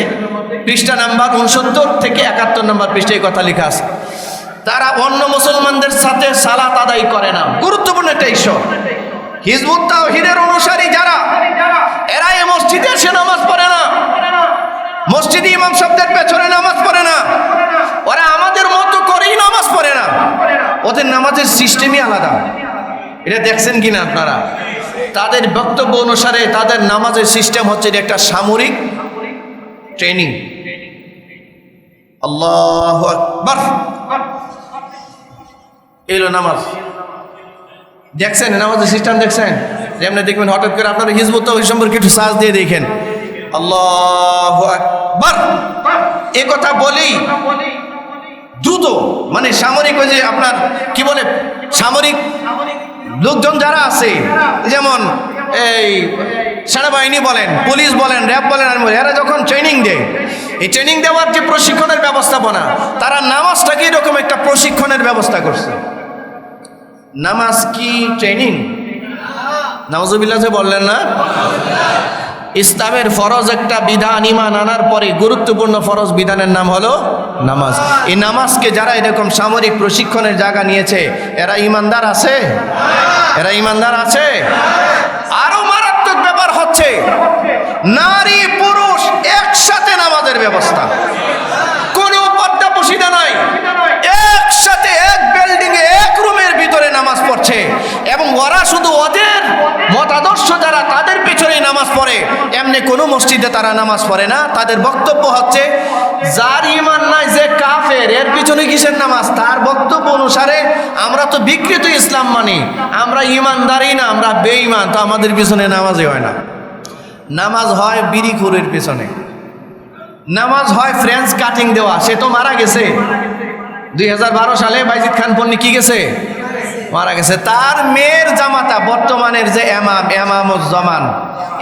পৃষ্ঠা নাম্বার 69 থেকে 71 নম্বর পৃষ্ঠায় কথা লেখা আছে। তারা অন্য মুসলমানদের সাথে সালাত আদায় করে না। গুরুত্বপূর্ণ একটা ইস্যু। হিজবুত তাওহীদের অনুসারী যারা, এরা এই মসজিদে এসে নামাজ পড়ে না, মসজিদে ইমাম সাহেবদের পেছনে নামাজ পড়ে না, ওরা আমাদের মতো করেই নামাজ পড়ে না। ওদের নামাজের সিস্টেমই আলাদা। এটা দেখছেন কিনা আপনারা? তাদের বক্তব্য অনুসারে তাদের নামাজের সিস্টেম হচ্ছে একটা সামরিক ট্রেনিং। আল্লাহু আকবার। এলো নামাজ। দেখছেন নামাজের সিস্টেম দেখছেন? যেমনি দেখবেন হঠাৎ করে আপনারা হিজবুত তাওহীদ সম্পর্কে একটু সার্চ দিয়ে দেখেন, আল্লাহু আকবার এ কথা বলি দ্রুত, মানে সামরিক ওই যে আপনার কি বলে সামরিক লোকজন যারা আছে, যেমন এই সেনাবাহিনী বলেন, পুলিশ বলেন, র্যাব বলেন, এরা যখন ট্রেনিং দেয়, এই ট্রেনিং দেওয়ার যে প্রশিক্ষণের ব্যবস্থাপনা, তারা নামাজটাকে এরকম একটা প্রশিক্ষণের ব্যবস্থা করছে। নামাজ কি ট্রেনিং? নাউজুবিল্লাহ যে বললেন না, ইসলামের ফরজ একটা বিধান ঈমান আনার পরে গুরুত্বপূর্ণ ফরজ বিধানের নাম হলো নামাজ। এই নামাজকে যারা এরকম সামরিক প্রশিক্ষণের জায়গা নিয়েছে, এরা ঈমানদার আছে? এরা ঈমানদার আছে? আরো মারাত্মক ব্যাপার হচ্ছে নারী পুরুষ একসাথে নামাজের ব্যবস্থা, কোনো পর্দাপসিদা নাই, একসাথে এক বিল্ডিং এ এক রুমের ভিতরে নামাজ পড়ছে, এবং ওরা শুধু ওদের মতাদর্শ যারা তাদের পিছনেই নামাজ পড়ে, এমনি কোনো মসজিদে তারা নামাজ পড়ে না। তাদের বক্তব্য হচ্ছে যার ঈমান নাই, যে কাফের, এর পিছনে কিসের নামাজ? তার বক্তব্য অনুসারে আমরা তো বিকৃত ইসলাম মানি, আমরা ঈমানদারই না, আমরা বেঈমান, তো আমাদের পিছনে নামাজই হয় না। নামাজ হয় বিড়িখোরের পিছনে, নামাজ হয় ফ্রেঞ্চ কাটিং দেওয়া, সে তো মারা গেছে 2012 সালে বাইজিদ খান পন্নী কি গেছে, মারা গেছে। তার মেয়ের জামাতা বর্তমানের যে এমামুজ্জামান,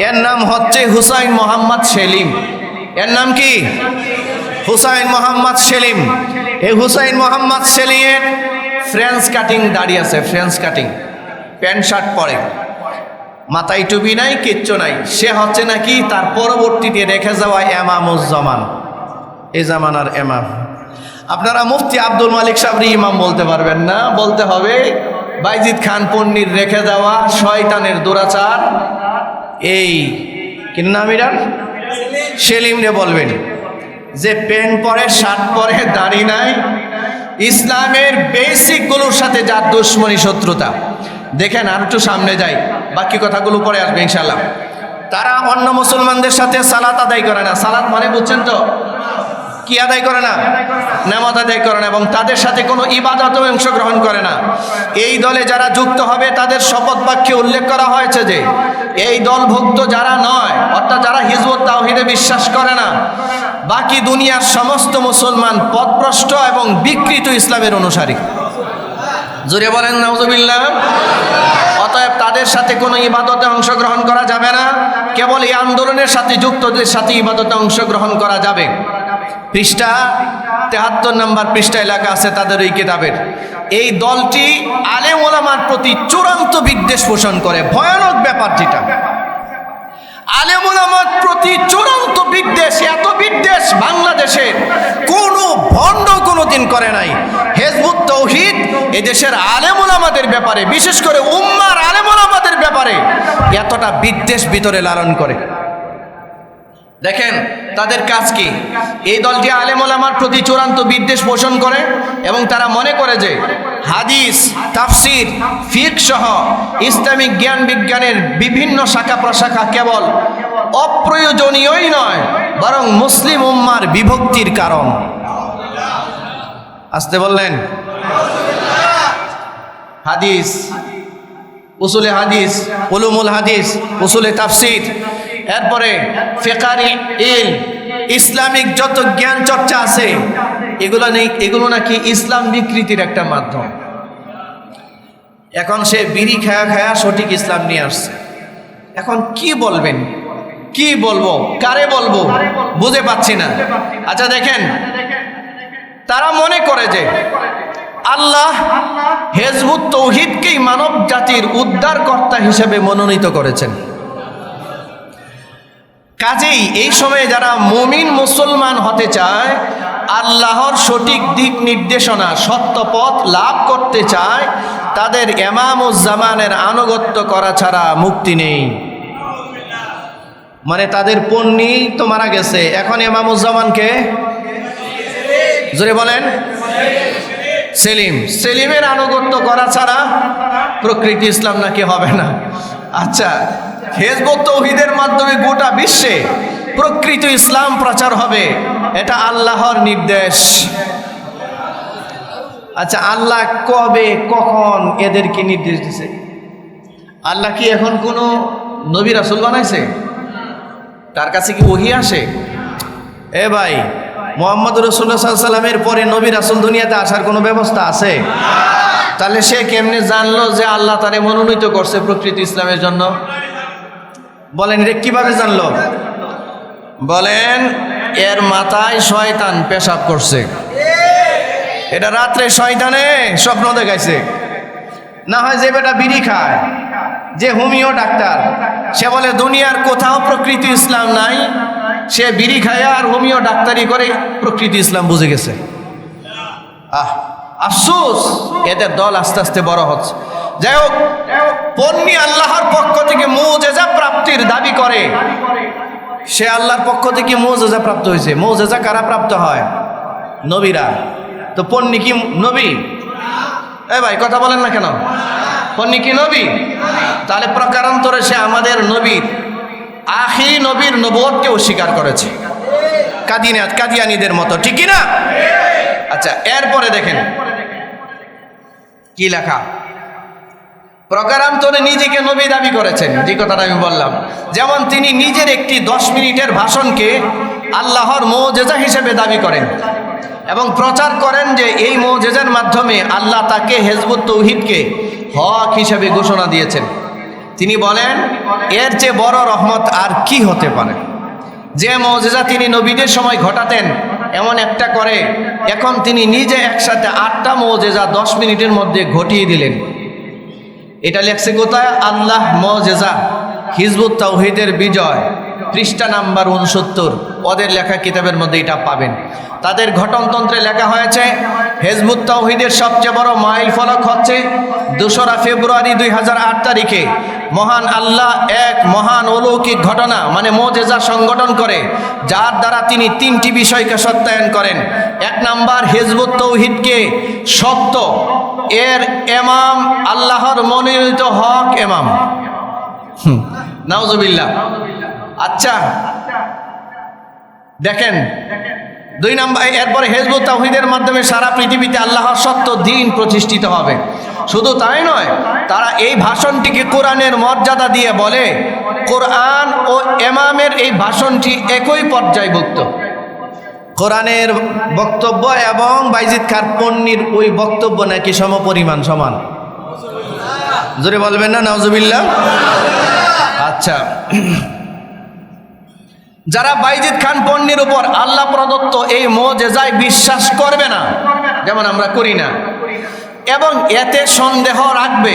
এর নাম হচ্ছে হুসাইন মোহাম্মদ সেলিম। এর নাম কি? হুসাইন মোহাম্মদ সেলিম। এই হুসাইন মোহাম্মদ সেলিমের ফ্রেঞ্চ কাটিং দাড়ি আছে, ফ্রেঞ্চ কাটিং, প্যান্ট শার্ট পরে, মাথায় টুপি নাই, কিচ্ছু নাই। সে হচ্ছে নাকি তার পরবর্তীতে রেখে যাওয়া এমামুজ্জামান, এই জামানার এমাম। আপনারা মুফতি আব্দুল মালিক সাবরি ইমাম বলতে পারবেন না, বলতে হবে বাইজিদ খান পন্নীর রেখে যাওয়া শয়তানের দুরাচার এই কি নাম এটার, সেলিম রে বলবেন যে প্যান্ট পরে, শার্ট পরে, দাড়ি নাই, ইসলামের বেসিক গুলোর সাথে যার দুশ্মনী শত্রুতা। দেখেন আর একটু সামনে যাই, বাকি কথাগুলো পরে আসবে ইনশাল্লাহ। তারা অন্য মুসলমানদের সাথে সালাত আদায় করে না। সালাত মানে বুঝছেন তো, কি আদায় করে না? নামাজ আদায় করে না, এবং তাদের সাথে কোনো ইবাদতে অংশগ্রহণ করে না। এই দলে যারা যুক্ত হবে তাদের শপথ বাক্যে উল্লেখ করা হয়েছে যে এই দলভুক্ত যারা নয়, অর্থাৎ যারা হিজবুত তাওহীদে বিশ্বাস করে না, বাকি দুনিয়ার সমস্ত মুসলমান পথভ্রষ্ট এবং বিকৃত ইসলামের অনুসারী। জোরে বলেন নাউজুবিল্লাহ। অতএব তাদের সাথে কোনো ইবাদতে অংশগ্রহণ করা যাবে না, কেবল এই আন্দোলনের সাথে যুক্তদের সাথে ইবাদতে অংশগ্রহণ করা যাবে। পৃষ্ঠা 73 নম্বর পৃষ্ঠা লেখা আছে তাদের ওই কিতাবের। এই দলটি আলেম ওলামার প্রতি চূড়ান্ত বিদ্বেষ পোষণ করে। ভয়ানক ব্যাপার যেটা, আলেম ওলামার প্রতি চূড়ান্ত বিদ্বেষ। এত বিদ্বেষ বাংলাদেশের কোনো ভণ্ড কোনোদিন করে নাই। হিজবুত তাওহীদ এদেশের আলেম ওলামাদের ব্যাপারে, বিশেষ করে উম্মার আলেম ওলামাদের ব্যাপারে এতটা বিদ্বেষ ভিতরে লালন করে। দেখেন তাদের কাজ কি। এই দলটি আলেম ওলামার প্রতি চূড়ান্ত বিদ্বেষ পোষণ করে, এবং তারা মনে করে যে হাদিস, তাফসির, ফিকহ সহ ইসলামিক জ্ঞান বিজ্ঞানের বিভিন্ন শাখা প্রশাখা কেবল অপ্রয়োজনীয়ই নয়, বরং মুসলিম উম্মার বিভক্তির কারণ। আসতে বললেন। হাদিস, উসুলে হাদিস, উলুমুল হাদিস, উসুলে তাফসির, এরপরে ফিকারি ইলম, ইসলামিক যত জ্ঞান চর্চা আছে এগুলো নাকি ইসলাম বিকৃতির একটা মাধ্যম। এখন সে বিড়ি খায়া খায়া সঠিক ইসলাম নিয়ে আসছে। এখন কি বলবেন, কি বলবো, কারে বলবো বুঝে পাচ্ছি না। আচ্ছা দেখেন, তারা মনে করে যে আল্লাহ হিজবুত তাওহীদকেই মানব জাতির উদ্ধারকর্তা হিসেবে মনোনীত করেছেন। কাজেই এই সময়ে যারা মুমিন মুসলমান হতে চায়, আল্লাহর সঠিক দিক নির্দেশনা, সত্য পথ লাভ করতে চায়, তাদের ইমামুজ্জামানের আনুগত্য করা ছাড়া মুক্তি নেই। মানে তাদের পন্নী তো মারা গেছে, এখন ইমামুজ্জামানকে জোরে বলেন সেলিম, সেলিমের আনুগত্য করা ছাড়া প্রকৃতি ইসলাম নাকি হবে না। আচ্ছা, হিজবুত তাওহীদের মাধ্যমে গোটা বিশ্বে প্রকৃত ইসলাম প্রচার হবে, এটা আল্লাহর নির্দেশ। আচ্ছা, আল্লাহ কবে কখন এদেরকে নির্দেশ দিছে? আল্লাহ কি এখন কোনো নবী রাসূল বানাইছে? তার কাছে কি ওহী আসে? এ ভাই, মুহাম্মদ রাসূলুল্লাহ সাল্লাল্লাহু আলাইহি ওয়াসাল্লামের পরে নবী রাসূল দুনিয়াতে আসার কোনো ব্যবস্থা আছে? তাহলে সে কেমনে জানলো যে আল্লাহ তারে মনোনীত করছে প্রকৃত ইসলামের জন্য? বলেন, এটা কিভাবে জানলো? বলেন, এর মাথায় শয়তান পেশাব করছে। এটা রাত্রে শয়তানে স্বপ্ন দেখাইছে। না হয় যে বেটা বিড়ি খায়, যে হোমিও ডাক্তার, সে বলে দুনিয়ার কোথাও প্রকৃতি ইসলাম নাই, সে বিড়ি খায় আর হোমিও ডাক্তারি করে প্রকৃতি ইসলাম বুঝে গেছে। আফসোস, এদের দল আস্তে আস্তে বড় হচ্ছে। যাই হোক, পন্নী আল্লাহর পক্ষ থেকে মুজিজা প্রাপ্তির দাবি করে, সে আল্লাহর পক্ষ থেকে মুজিজা প্রাপ্ত হয়েছে। মুজিজা কারা প্রাপ্ত হয়? নবীরা। তো পন্নী কি নবী? এ ভাই, কথা বলেন না কেন? পন্নী কি নবী? তাহলে প্রকারান্তরে সে আমাদের নবীর আখিরি নবীর নবুয়তকে অস্বীকার করেছে, কাদিয়ানীদের মতো, ঠিক কি না? আচ্ছা, এরপরে দেখেন কি লেখা। প্রকারান্তরে নিজেকে নবী দাবি করেছেন, যে কথাটা আমি বললাম। যেমন তিনি নিজের একটি 10 মিনিটের ভাষণকে আল্লাহর মুজিজা হিসেবে দাবি করেন এবং প্রচার করেন যে এই মুজিজার মাধ্যমে আল্লাহ তাকে হিজবুত তাওহীদকে হক হিসেবে ঘোষণা দিয়েছেন। তিনি বলেন, এর চেয়ে বড় রহমত আর কি হতে পারে? যে মুজিজা তিনি নবীদের সময় ঘটাতেন এমন একটা করে এখন তিনি নিজে একসাথে 8টা মুজিজা 10 মিনিটের মধ্যে ঘটিয়ে দিলেন। এটা লেখছে কোথায়? আল্লাহ মুজিজা হিজবুত তাওহীদের বিজয়, পৃষ্ঠা নাম্বার 69, ওদের লেখা কিতাবের মধ্যে এটা পাবেন। তাদের ঘটনতন্ত্রে লেখা হয়েছে, হিজবুত তাওহীদের সবচেয়ে বড় মাইল ফলক হচ্ছে 2রা ফেব্রুয়ারি 2008 তারিখে মহান আল্লাহ এক মহান অলৌকিক ঘটনা মানে মুজিজা সংগঠন করে, যার দ্বারা তিনি 3টি বিষয়কে সত্যায়ন করেন। 1 নাম্বার, হিজবুত তাওহীদকে সত্য, এর ইমাম আল্লাহর মনোনীত হক ইমাম। নাউজুবিল্লাহ। আচ্ছা দেখেন, 2 নাম্বার, এরপরে হিজবুত তাওহীদের মাধ্যমে সারা পৃথিবীতে আল্লাহর সত্য দ্বীন প্রতিষ্ঠিত হবে। শুধু তাই নয়, তারা এই ভাষণটিকে কোরআনের মর্যাদা দিয়ে বলে কোরআন ও ইমামের এই ভাষণটি একই পর্যায়ভুক্ত। কোরআনের বক্তব্য এবং বাইজিদ খার পন্নীর ওই বক্তব্য নাকি সমপরিমাণ, সমান। জোরে বলবেন না নাউজুবিল্লাহ। আচ্ছা, যারা বাইজিদ খান পন্নীর উপর আল্লাহ প্রদত্ত এই মুজিজায় বিশ্বাস করবে না, যেমন আমরা করি না, এবং এতে সন্দেহ রাখবে,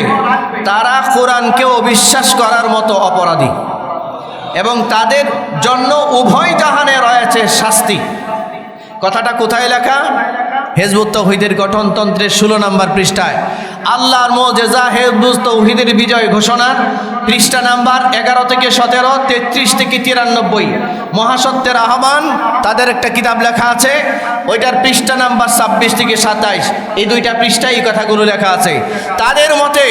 তারা কোরআনকেও বিশ্বাস করার মতো অপরাধী এবং তাদের জন্য উভয় জাহানে রয়েছে শাস্তি। কথাটা কোথায় লেখা? হিজবুত তাওহীদের গঠনতন্ত্রের 16 নম্বর পৃষ্ঠায় আল্লাহর মুজিজা হিজবুত তাওহীদের বিজয় ঘোষণা, পৃষ্ঠা নাম্বার 11 থেকে 17, 33 থেকে 93, মহাসত্যের আহ্বান, তাদের একটা কিতাব লেখা আছে, ওইটার পৃষ্ঠা নাম্বার 26 থেকে 27, এই 2টা পৃষ্ঠায় এই কথাগুলো লেখা আছে। তাদের মতে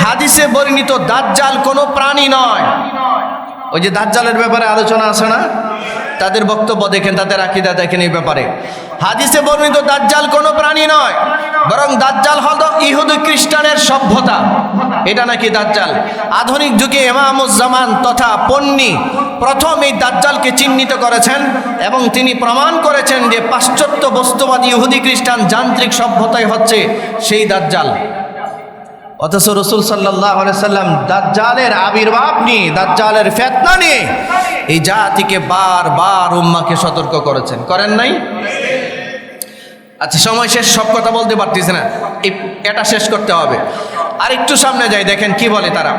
হাদিসে বর্ণিত দাজ্জাল কোনো প্রাণী নয়। ওই যে দাজ্জালের ব্যাপারে আলোচনা আছে না, তাদের বক্তব্য দেখেন, তাদের আকীদা দেখেন এই ব্যাপারে। হাদিসে বর্ণিত দাজ্জাল কোনো প্রাণী নয়, বরং দাজ্জাল হলো ইহুদি খ্রিস্টানের সভ্যতা। এটা নাকি দাজ্জাল। আধুনিক যুগে ইমামুজ্জামান তথা পন্নী প্রথম এই দাজ্জালকে চিহ্নিত করেছেন এবং তিনি প্রমাণ করেছেন যে পাশ্চাত্য বস্তুবাদী ইহুদি খ্রিস্টান যান্ত্রিক সভ্যতাই হচ্ছে সেই দাজ্জাল। অথচ রাসূল সাল্লাল্লাহু আলাইহি সাল্লাম দাজ্জালের আবির্ভাব নিয়ে, দাজ্জালের ফিতনা নিয়ে এই জাতিকে বারবার উম্মাহকে সতর্ক করেছেন, করেন নাই? আচ্ছা, সময় শেষ, সব কথা বলতে পারতেছি না, এটা শেষ করতে হবে। আর একটু সামনে যাই, দেখেন কি বলে তারা।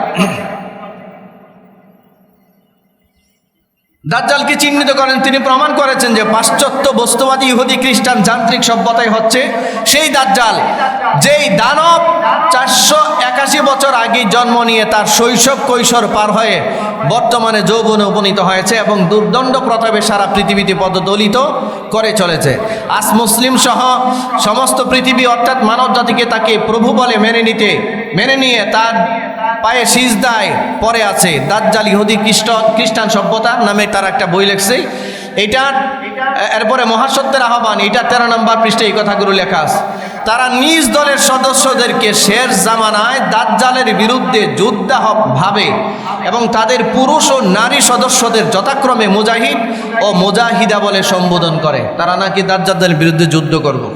দাজ্জালকে চিহ্নিত করেন, তিনি প্রমাণ করেছেন যে পাশ্চাত্য বস্তুবাদী ইহুদি খ্রিস্টান যান্ত্রিক সভ্যতাই হচ্ছে সেই দাজ্জাল, যেই দানব 481 বছর আগে জন্ম নিয়ে তার শৈশব কৈশোর পার হয়ে বর্তমানে যৌবনে উপনীত হয়েছে এবং দুর্দণ্ড প্রতাপে সারা পৃথিবীতে পদদলিত করে চলেছে। আজ মুসলিম সহ সমস্ত পৃথিবী অর্থাৎ মানব জাতিকে তাকে প্রভু বলে মেনে নিয়ে তার পায়ে সিজদায় পড়ে আছে। দাজ্জাল ইহুদি খ্রিস্টান সভ্যতা নামে তার একটা বই লেখছে। এইটার এরপরে মহাসত্যের আহ্বান, এটা 13 নম্বর পৃষ্ঠায় এই কথাগুলো লেখা আছে। তারা নিজ দলের সদস্যদেরকে শেষ জামানায় দাজ্জালের বিরুদ্ধে যোদ্ধা ভাবে এবং তাদের পুরুষ ও নারী সদস্যদের যথাক্রমে মুজাহিদ ও মুজাহিদা বলে সম্বোধন করে। তারা নাকি দাজ্জালের বিরুদ্ধে যুদ্ধ করবে।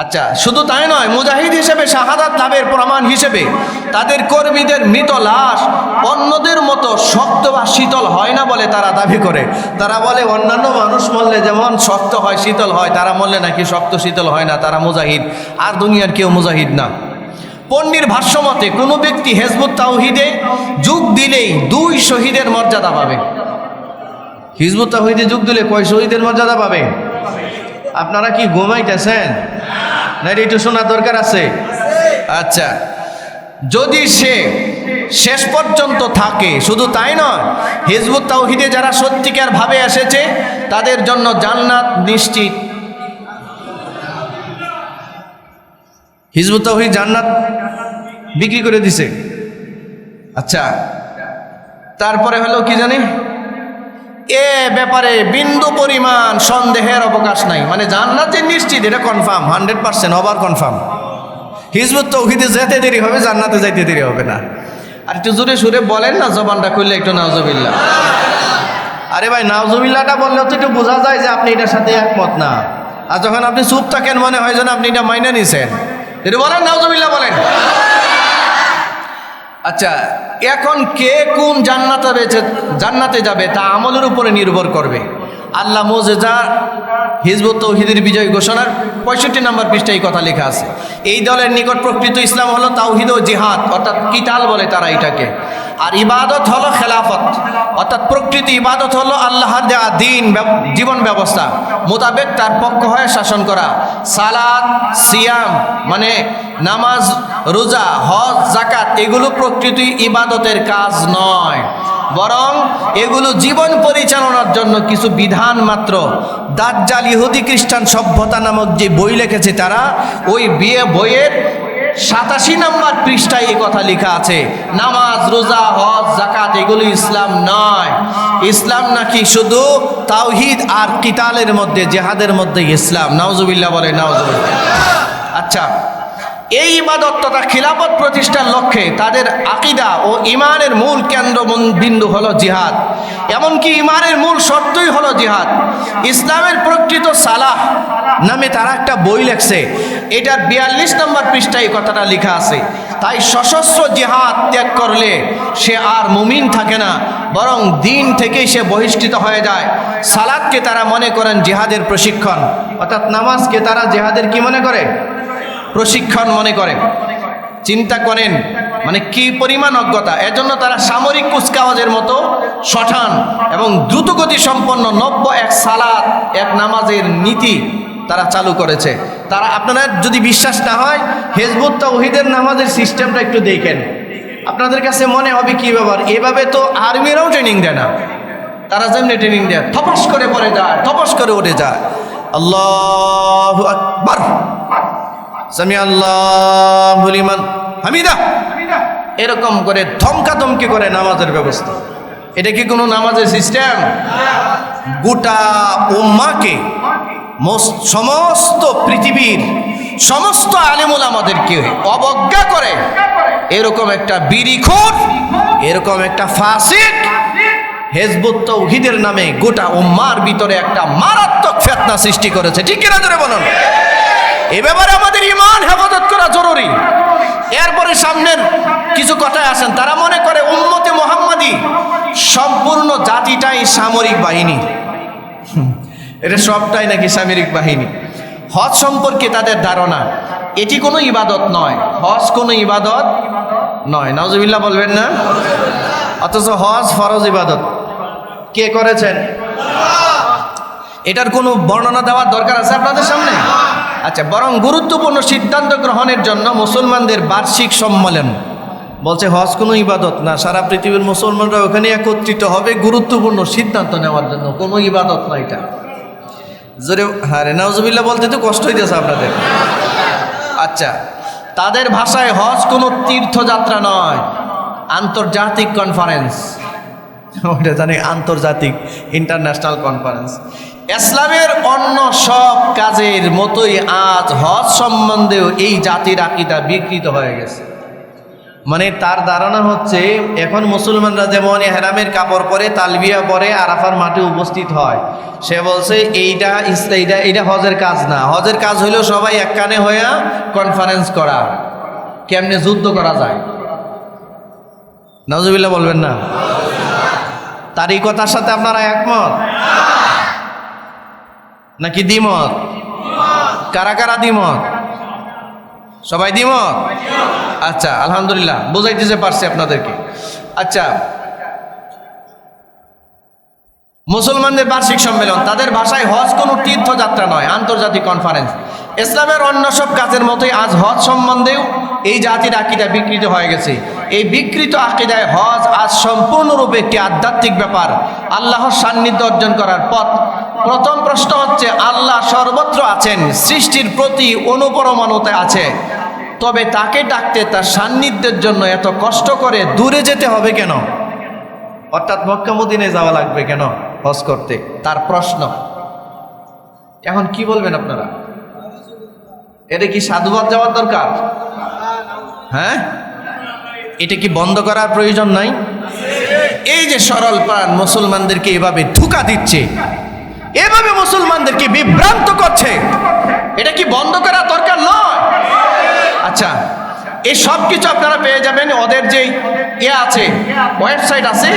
আচ্ছা, শুধু তাই নয়, মুজাহিদ হিসেবে শাহাদাত লাভের প্রমাণ হিসেবে তাদের কর্মীদের মৃত লাশ অন্যদের মতো শক্ত বা শীতল হয় না বলে তারা দাবি করে। তারা বলে অন্যান্য মানুষ মরলে যেমন শক্ত হয় শীতল হয়, তারা মরলে নাকি শক্ত শীতল হয় না, তারা মুজাহিদ, আর দুনিয়ার কেউ মুজাহিদ না। পণ্ডির ভাষ্যমতে কোনো ব্যক্তি হিজবুত তাওহীদে যোগ দিলেই 2 শহীদের মর্যাদা পাবে। হিজবুত তাওহীদে যোগ দিলে কয় শহীদের মর্যাদা পাবে? আপনারা কি ঘুমাইতেছেন না? একটু শোনার দরকার আছে। আচ্ছা, যদি সে শেষ পর্যন্ত থাকে, শুধু তাই নয়, হিজবুত তাওহীদে যারা সত্যিকার ভাবে এসেছে তাদের জন্য জান্নাত নিশ্চিত। হিজবুত তাওহীদ জান্নাত বিক্রি করে দিছে। আচ্ছা, তারপরে হলো কি জানি, এ ব্যাপারে বিন্দু পরিমাণ সন্দেহের অবকাশ নাই, মানে জান্নাত যে নিশ্চিত এটা কনফার্ম, 100% ওভার কনফার্ম। হিজবুত তাওহীদে যেতে দেরি হবে, জান্নাতে যাইতে দেরি হবে না। আর একটু জোরে সুরে বলেন না, জবানটা খুললে একটু নাউজুবিল্লাহ। আরে ভাই, নাউজুবিল্লাহটা বললেও তো একটু বোঝা যায় যে আপনি এটার সাথে একমত না। আর যখন আপনি চুপ থাকেন মনে হয় যেন আপনি এটা মাইনে নিছেন। একটু বলেন নাউজুবিল্লাহ বলেন। আচ্ছা, এখন কে কোন জান্নাতে যাবে তা আমলের উপরে নির্ভর করবে। আল্লাহ মুজিজা হিজবুত তাওহীদের বিজয় ঘোষণার 65 নম্বর পৃষ্ঠায় এই কথা লেখা আছে। এই দলের নিকট প্রকৃত ইসলাম হলো তাওহীদ ও জিহাদ, অর্থাৎ কিতাল বলে তারা এটাকে। আর ইবাদত হলো খেলাফত, অর্থাৎ প্রকৃত ইবাদত হলো আল্লাহর দেওয়া দিন জীবন ব্যবস্থা মোতাবেক তার পক্ষ হয়ে শাসন করা। সালাত, সিয়াম মানে নামাজ, রোজা, হজ, যাকাত এগুলো প্রকৃত ইবাদতের কাজ নয়, বরং এগুলো জীবন পরিচালনার জন্য কিছু বিধান মাত্র। দাজ্জাল ইহুদি খ্রিস্টান সভ্যতা নামক যে বই লিখেছে তারা, ওই বইয়ের 87 নম্বর পৃষ্ঠায় এই কথা লেখা আছে, নামাজ, রোজা, হজ, যাকাত এগুলো ইসলাম নয়। ইসলাম নাকি শুধু তাওহীদ আর কিতালের মধ্যে, জিহাদের মধ্যে ইসলাম। নাউজুবিল্লাহ বলে নাউজুবিল্লাহ। আচ্ছা, এই ইবাদত তথা খিলাফত প্রতিষ্ঠার লক্ষ্যে তাদের আকীদা ও ঈমানের মূল কেন্দ্রবিন্দু হলো জিহাদ, এমনকি ঈমানের মূল শর্তই হলো জিহাদ। ইসলামের প্রকৃত সালাহ নামে তারা একটা বই লেখছে, এটার 42 নম্বর পৃষ্ঠায় কথাটা লেখা আছে। তাই সশস্ত্র জিহাদ ত্যাগ করলে সে আর মুমিন থাকে না, বরং দিন থেকেই সে বহিষ্কৃত হয়ে যায়। সালাতকে তারা মনে করেন জিহাদের প্রশিক্ষণ, অর্থাৎ নামাজকে তারা জিহাদের কি মনে করে? প্রশিক্ষণ মনে করে। চিন্তা করেন মানে কি পরিমাণ অজ্ঞতা। এজন্য তারা সামরিক কুচকাওয়াজের মতো শঠান এবং দ্রুতগতি সম্পন্ন নব্য এক সালাত, এক নামাজের নীতি তারা চালু করেছে। তারা, আপনারা যদি বিশ্বাস না হয়, হিজবুত তাওহীদের নামাজের সিস্টেমটা একটু দেখেন, আপনাদের কাছে মনে হবে কি ব্যাপার, এভাবে তো আর্মিরাও ট্রেনিং দেয় না। তারা যেমনি ট্রেনিং দেয়, থপস করে পড়ে যায়, থপস করে উঠে যায়, আল্লাহু আকবার, সামি আল্লাহু লিমান হামিদা, এরকম করে ধমকাধমকি করে নামাজের ব্যবস্থা। এটা কি কোনো নামাজের সিস্টেম? গোটা উম্মাহকে, সমস্ত পৃথিবীর সমস্ত আলেম ওলামাদেরকে অবজ্ঞা করে এরকম একটা বিড়িখোর, এরকম একটা ফাসিক হিজবুত তাওহীদের নামে গোটা উম্মাহর ভিতরে একটা মারাত্মক ফিতনা সৃষ্টি করেছে। ঠিক কিনা ধরে বলুন। এ ব্যাপারে আমাদের ঈমান হেফাজত করা জরুরি। এরপরে সামনের কিছু কথায় আসেন, তারা মনে করে উম্মতে মুহাম্মাদি সম্পূর্ণ জাতিটাই সামরিক বাহিনী, এটা সবটাই নাকি সামরিক বাহিনী। হজ সম্পর্কে তাদের ধারণা, এটি কোনো ইবাদত নয়, হজ কোনো ইবাদত নয়। নাউজুবিল্লাহ বলবেন না? অথচ হজ ফরজ ইবাদত। কে করেছেন? এটার কোনো বর্ণনা দেওয়ার দরকার আছে আপনাদের সামনে? আচ্ছা, বরং গুরুত্বপূর্ণ সিদ্ধান্ত গ্রহণের জন্য মুসলমানদের বার্ষিক সম্মেলন বলছে হজ কোনো ইবাদত না, সারা পৃথিবীর মুসলমানরা ওখানে একত্রিত হবে গুরুত্বপূর্ণ সিদ্ধান্ত নেওয়ার জন্য, কোনো ইবাদত না এটা। জোরে হ্যাঁ রে নাউজুবিল্লাহ বলতে তো কষ্ট হইতেছে আপনাদের। আচ্ছা, তাদের ভাষায় হজ কোনো তীর্থযাত্রা নয়, আন্তর্জাতিক কনফারেন্স। ওইটা জানি, আন্তর্জাতিক ইন্টারন্যাশনাল কনফারেন্স। ইসলামের অন্য সব কাজের মতোই আজ হজ সম্বন্ধেও এই জাতির আকীদা বিকৃত হয়ে গেছে। মানে তার ধারণা হচ্ছে এখন মুসলমানরা যেমন ইহরামের কাপড় পরে তালবিয়া পরে আরাফার মাঠে উপস্থিত হয়, সে বলছে এইটা হজের কাজ না। হজের কাজ হইলো সবাই এক কানে হইয়া কনফারেন্স করা, কেমনে যুদ্ধ করা যায়। নাউজুবিল্লাহ বলবেন না? তার এই কথার সাথে আপনারা একমত নাকি দ্বিমত? কারা কারা দ্বিমত? সবাই দ্বিমত? আচ্ছা, আলহামদুলিল্লাহ, বুঝাইতে পারছি আপনাদেরকে। আচ্ছা, মুসলমানদের বার্ষিক সম্মেলন, তাদের ভাষায় হজ কোনো তীর্থযাত্রা নয়, আন্তর্জাতিক কনফারেন্স। ইসলামের অন্য সব কাজের মতোই আজ হজ সম্বন্ধেও এই জাতির আকীদা বিকৃত হয়ে গেছে। এই বিকৃত আকীদায় হজ আজ সম্পূর্ণরূপে একটি আধ্যাত্মিক ব্যাপার, আল্লাহর সান্নিধ্য অর্জন করার পথ। প্রথম প্রশ্ন হচ্ছে, আল্লাহ সর্বত্র আছেন, সৃষ্টির প্রতি অনুপরমাণুতে আছে, তবে তাকে ডাকতে, তার সান্নিধ্যের জন্য এত কষ্ট করে দূরে যেতে হবে কেন? অর্থাৎ মক্কা মদিনায় যাওয়া লাগবে কেন হজ করতে? তার প্রশ্ন। এখন কি বলবেন আপনারা? এটা কি সাধুবাদ যাওয়ার দরকার? হ্যাঁ, এটা কি বন্ধ করার প্রয়োজন নাই? এই যে সরল প্রাণ মুসলমানদেরকে এভাবে ধোঁকা দিচ্ছে, এভাবে মুসলমানদেরকে বিভ্রান্ত করছে, এটা কি বন্ধ করার দরকার নয়? আচ্ছা, এই সব কিছু আপনারা পেয়ে যাবেন ওদের যে আছে, ওয়েবসাইট আছে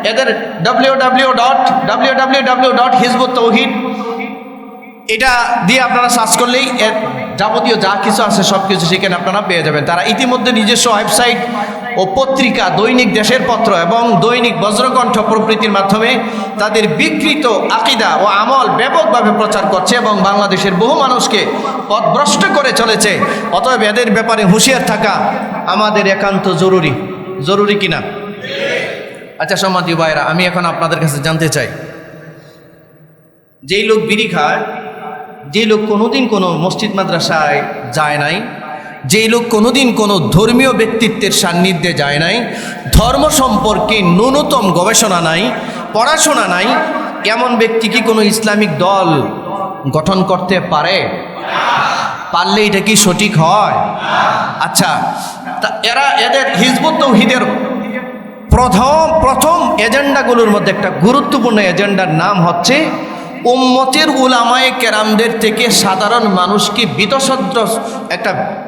এদের, www.hizbut-tawhid, এটা দিয়ে আপনারা সার্চ করলেই যাবতীয় যা কিছু আছে সব কিছু সেখানে আপনারা পেয়ে যাবেন। তারা ইতিমধ্যে নিজস্ব ওয়েবসাইট ও পত্রিকা, দৈনিক দেশের পত্র এবং দৈনিক বজ্রকণ্ঠ প্রভৃতির মাধ্যমে তাদের বিকৃত আকীদা ও আমল ব্যাপকভাবে প্রচার করছে এবং বাংলাদেশের বহু মানুষকে পথভ্রষ্ট করে চলেছে। অতএব এদের ব্যাপারে হুঁশিয়ার থাকা আমাদের একান্ত জরুরি। জরুরি কিনা? আচ্ছা সম্মানিত ভাইরা, আমি এখন আপনাদের কাছে জানতে চাই, যেই লোক বিড়ি খায়, যে লোক কোনোদিন কোনো মসজিদ মাদ্রাসায় যায় নাই, যেই লোক কোনোদিন কোনো ধর্মীয় ব্যক্তিত্বের সান্নিধ্যে যায় নাই, ধর্ম সম্পর্কে ন্যূনতম গবেষণা নাই, পড়াশোনা নাই, এমন ব্যক্তি কি কোনো ইসলামিক দল গঠন করতে পারে? পারলে এটা কি সঠিক হয়? আচ্ছা, এদের হিজবুত তৌহিদের প্রথম এজেন্ডাগুলোর মধ্যে একটা গুরুত্বপূর্ণ এজেন্ডার নাম হচ্ছে উম্মতের উলামায়ে কেরামদের থেকে সাধারণ মানুষকে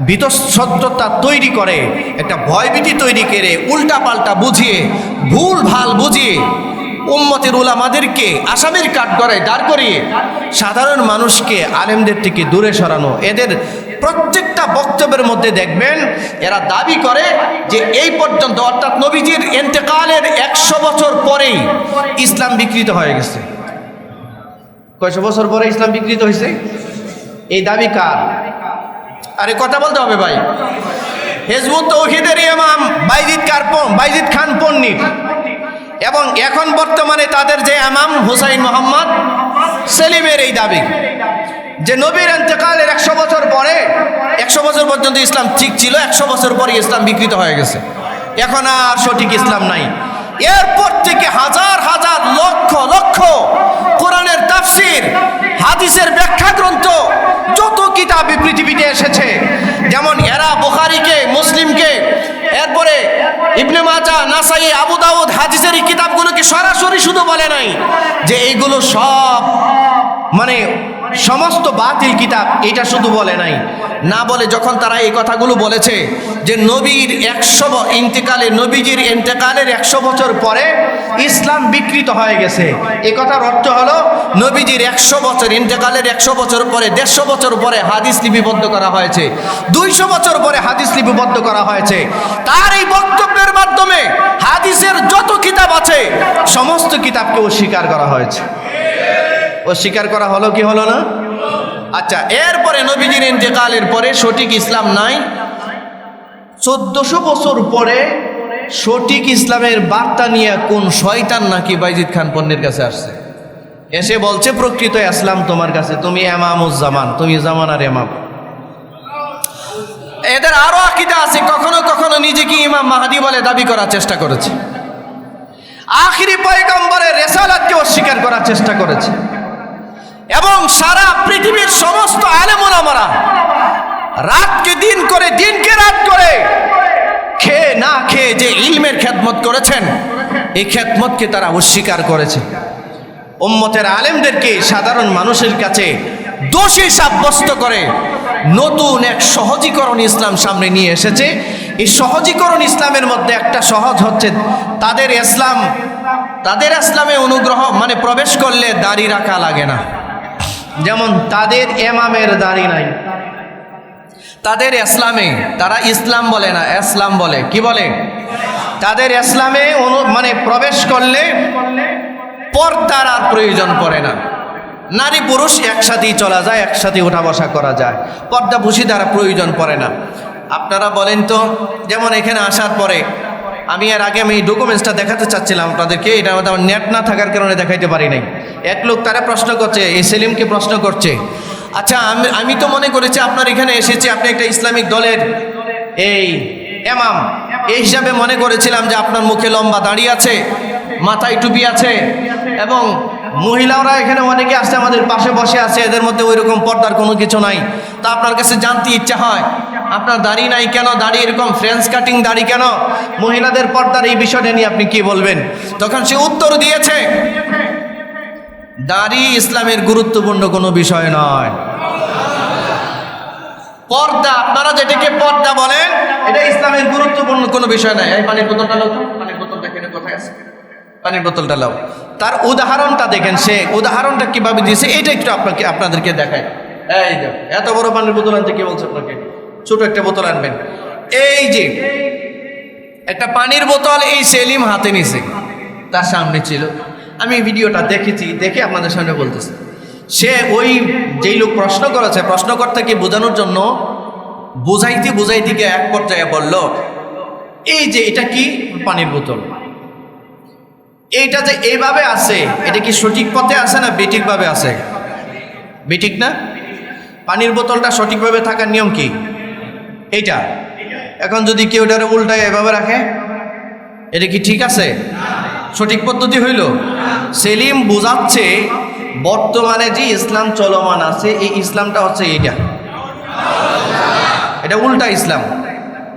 বীতশ্রদ্ধতা তৈরি করে, একটা ভয়ভীতি তৈরি করে, উল্টাপাল্টা বুঝিয়ে, ভুল ভাল বুঝিয়ে উম্মতের উলামাদেরকে আসামির কাঠগড়ায় দাঁড় করিয়ে সাধারণ মানুষকে আলেমদের থেকে দূরে সরানো। এদের প্রত্যেকটা বক্তব্যের মধ্যে দেখবেন এরা দাবি করে যে এই পর্যন্ত, অর্থাৎ নবীজির ইন্তেকালের 100 বছর পরেই ইসলাম বিকৃত হয়ে গেছে। কয়শো বছর পরে ইসলাম বিকৃত হয়েছে? এই দাবি কার? আরে কথা বলতে হবে ভাই। হিজবুত তৌহিদের ইমাম বাইজিদ খান পন্নির এবং এখন বর্তমানে তাদের যে ইমাম হুসাইন মোহাম্মদ সেলিমের এই দাবি যে নবীর ইন্তেকালের 100 বছর পরে, 100 বছর পর্যন্ত ইসলাম ঠিক ছিল, 100 বছর পরে ইসলাম বিকৃত হয়ে গেছে, এখন আর সঠিক ইসলাম নাই। এরপর থেকে হাজার হাজার লক্ষ লক্ষ কোরআনের তাফসীর, হাদিসের ব্যাখ্যা গ্রন্থ, যত কিতাব পৃথিবীতে এসেছে, যেমন এরা বুখারীকে, মুসলিমকে, এরপরে ইবনে মাজাহ, নাসাই, আবু দাউদ হাদিসের এই কিতাবগুলোকে সরাসরি শুধু বলে নাই যে এইগুলো সব মানে সমস্ত বাতিল কিতাব, এটা শুধু বলে নাই, না বলে যখন তারা এই কথাগুলো বলেছে যে নবীজির ইন্তেকালের 100 বছর পরে ইসলাম বিকৃত হয়ে গেছে, এই কথার অর্থ হলো নবীজির 100 বছর, ইন্তেকালের 100 বছর পরে, 150 বছর পরে হাদিস লিপিবদ্ধ করা হয়েছে, 200 বছর পরে হাদিস লিপিবদ্ধ করা হয়েছে। তার এই বক্তব্যের মাধ্যমে হাদিসের যত কিতাব আছে সমস্ত কিতাবকে অস্বীকার করা হয়েছে। অস্বীকার করা হলো কি হলো না? আচ্ছা, এরপরে নবীজির ইন্তেকালের পরে সঠিক ইসলাম নাই। 1400 বছর পরে সঠিক ইসলামের বার্তা নিয়ে কোন শয়তান নাকি বাইজিদ খান পন্নির কাছে আসছে, এসে বলছে প্রকৃত ইসলাম তোমার কাছে, তুমি ইমামুজ্জামান, তুমি জামানার ইমাম। এদের আরো আকীদা আছে, কখনো কখনো নিজেকে ইমাম মাহদী বলে দাবি করার চেষ্টা করেছে, আখিরি পয়গম্বরের রিসালাতকে অস্বীকার করার চেষ্টা করেছে এবং সারা পৃথিবীর সমস্ত রাতকে দিন করে, দিনকে রাত করে, খেয়ে না খেয়ে যে ইলমের খেদমত করেছেন, এই খেদমতকে তারা অস্বীকার করেছে। উম্মতের আলেমদেরকে সাধারণ মানুষের কাছে দোষী সাব্যস্ত করে নতুন এক সহজীকরণ ইসলাম সামনে নিয়ে এসেছে। এই সহজীকরণ ইসলামের মধ্যে একটা সহজ হচ্ছে তাদের ইসলামে অনুগ্রহ মানে প্রবেশ করলে দাড়ি রাখা লাগে না। যেমন তাদের ইমামের দাড়ি নাই, তাদের ইসলামে তারা ইসলাম বলে না, ইসলাম বলে। কি বলে? তাদের ইসলামে মানে প্রবেশ করলে পর্দার আর প্রয়োজন পড়ে না। নারী পুরুষ একসাথেই চলা যায়, একসাথে ওঠা বসা করা যায়, পর্দা ভুষি দ্বারা প্রয়োজন পড়ে না। আপনারা বলেন তো, যেমন এখানে আসার পরে আমি এর আগে এই ডকুমেন্টসটা দেখাতে চাচ্ছিলাম আপনাদেরকে, এটা আমার নেট না থাকার কারণে দেখাইতে পারি নাই। এক লোক তারা প্রশ্ন করছে, এই সেলিমকে প্রশ্ন করছে, আচ্ছা আমি তো মনে করেছি আপনার এখানে এসেছি, আপনি একটা ইসলামিক দলের এই ইমাম, এই হিসাবে মনে করেছিলাম যে আপনার মুখে লম্বা দাড়ি আছে, মাথায় টুপি আছে, এবং মহিলারা এখানে অনেকে আসছে, আমাদের পাশে বসে আছে, এদের মধ্যে ওই রকম পর্দার কোনো কিছু নাই। তা আপনার কাছে জানতে ইচ্ছা হয় আপনার দাড়ি নাই কেন, দাড়ি এরকম ফ্রেঞ্চ কাটিং দাড়ি কেন, মহিলাদের পর্দার এই বিষয়টা নিয়ে আপনি কি বলবেন? তখন সে উত্তর দিয়েছে, দাড়ি ইসলামের গুরুত্বপূর্ণ কোনো বিষয় নয়। পর্দা, আপনারা যেটাকে পর্দা বলেন, এটা ইসলামের গুরুত্বপূর্ণ কোনো বিষয় নয়। এই পানির বোতলটা লাও, পানির বোতলটা এখানে কোথায় আছে? পানির বোতলটা লাও। তার উদাহরণটা দেখেন, সে উদাহরণটা কিভাবে দিয়েছে, এটা একটু আপনাদেরকে দেখায়। এই যে এত বড় পানির বোতল আনতে কি বলছে আপনাকে? ছোট একটা বোতল আনবেন। এই যে একটা পানির বোতল এই সেলিম হাতে নিছে, তার সামনে ছিল। আমি ভিডিওটা দেখেছি, দেখে আপনাদের সামনে বলতেছি। সে ওই যেই লোক প্রশ্ন করেছে, প্রশ্নকর্তাকে বোঝানোর জন্য বুঝাইতে গিয়ে এক পর্যায়ে বলল, এই যে এটা কি পানির বোতল, এইটা যে এইভাবে আছে, এটা কি সঠিক পথে আছে না বেঠিকভাবে আছে? বেঠিক না? পানির বোতলটা সঠিকভাবে থাকার নিয়ম কি? এইটা। এখন যদি কেউ এটারে উল্টায় এভাবে রাখে, এটা কি ঠিক আছে? সঠিক পদ্ধতি হইল? সেলিম বোঝাচ্ছে বর্তমানে যে ইসলাম চলমান আছে, এই ইসলামটা হচ্ছে এইটা, এটা উল্টা ইসলাম।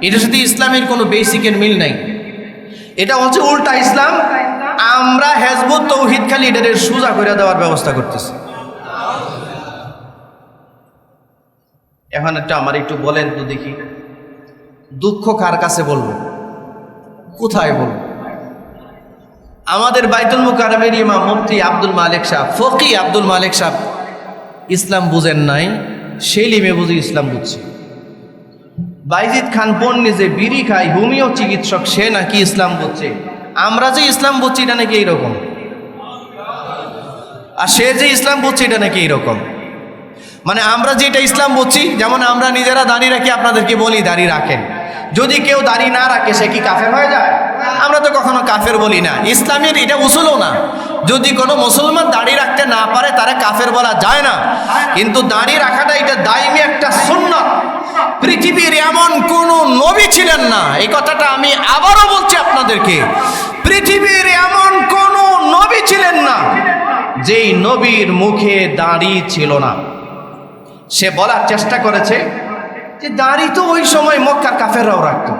এটার সাথে ইসলামের কোনো বেসিকের মিল নাই, এটা হচ্ছে উল্টা ইসলাম। আমরা হিজবুত তাওহীদ খালি এটার সোজা করে দেওয়ার ব্যবস্থা করতেছি। এখন আমার একটু বলেন তো দেখি, দুঃখ কার কাছে বলবো, কোথায় বলবো? আমাদের বাইতুল মুকাররমের ইমাম মুফতি আব্দুল মালিক সাহেব, ফকি আব্দুল মালিক সাহেব ইসলাম বুঝেন নাই, সেলিমে বুঝে ইসলাম বুঝছে। বাইজিদ খান পন্নী যে বিড়ি খায়, হোমিও চিকিৎসক, সে নাকি ইসলাম বুঝছে। আমরা যে ইসলাম বুঝছি এটা নাকি এইরকম, আর সে যে ইসলাম বুঝছে এটা নাকি এইরকম। মানে আমরা যেটা ইসলাম বুঝছি, যেমন আমরা নিজেরা দাড়ি রাখি, আপনাদেরকে বলি দাড়ি রাখেন। যদি কেউ দাড়ি না রাখে সে কি কাফের হয়ে যায়? আমরা তো কখনো কাফের বলি না, ইসলামের এটা উসুলও না। যদি কোনো মুসলমান দাড়ি রাখতে না পারে তারা কাফের বলা যায় না, কিন্তু দাড়ি রাখাটা এটা দাইমি একটা সুন্নাত। পৃথিবীর এমন কোন নবী ছিলেন না, এই কথাটা আমি আবারও বলছি আপনাদেরকে, পৃথিবীর এমন কোন নবী ছিলেন না যেই নবীর মুখে দাড়ি ছিল না। সে বলার চেষ্টা করেছে যে দাড়ি তো ওই সময় মক্কার কাফেররাও রাখতো,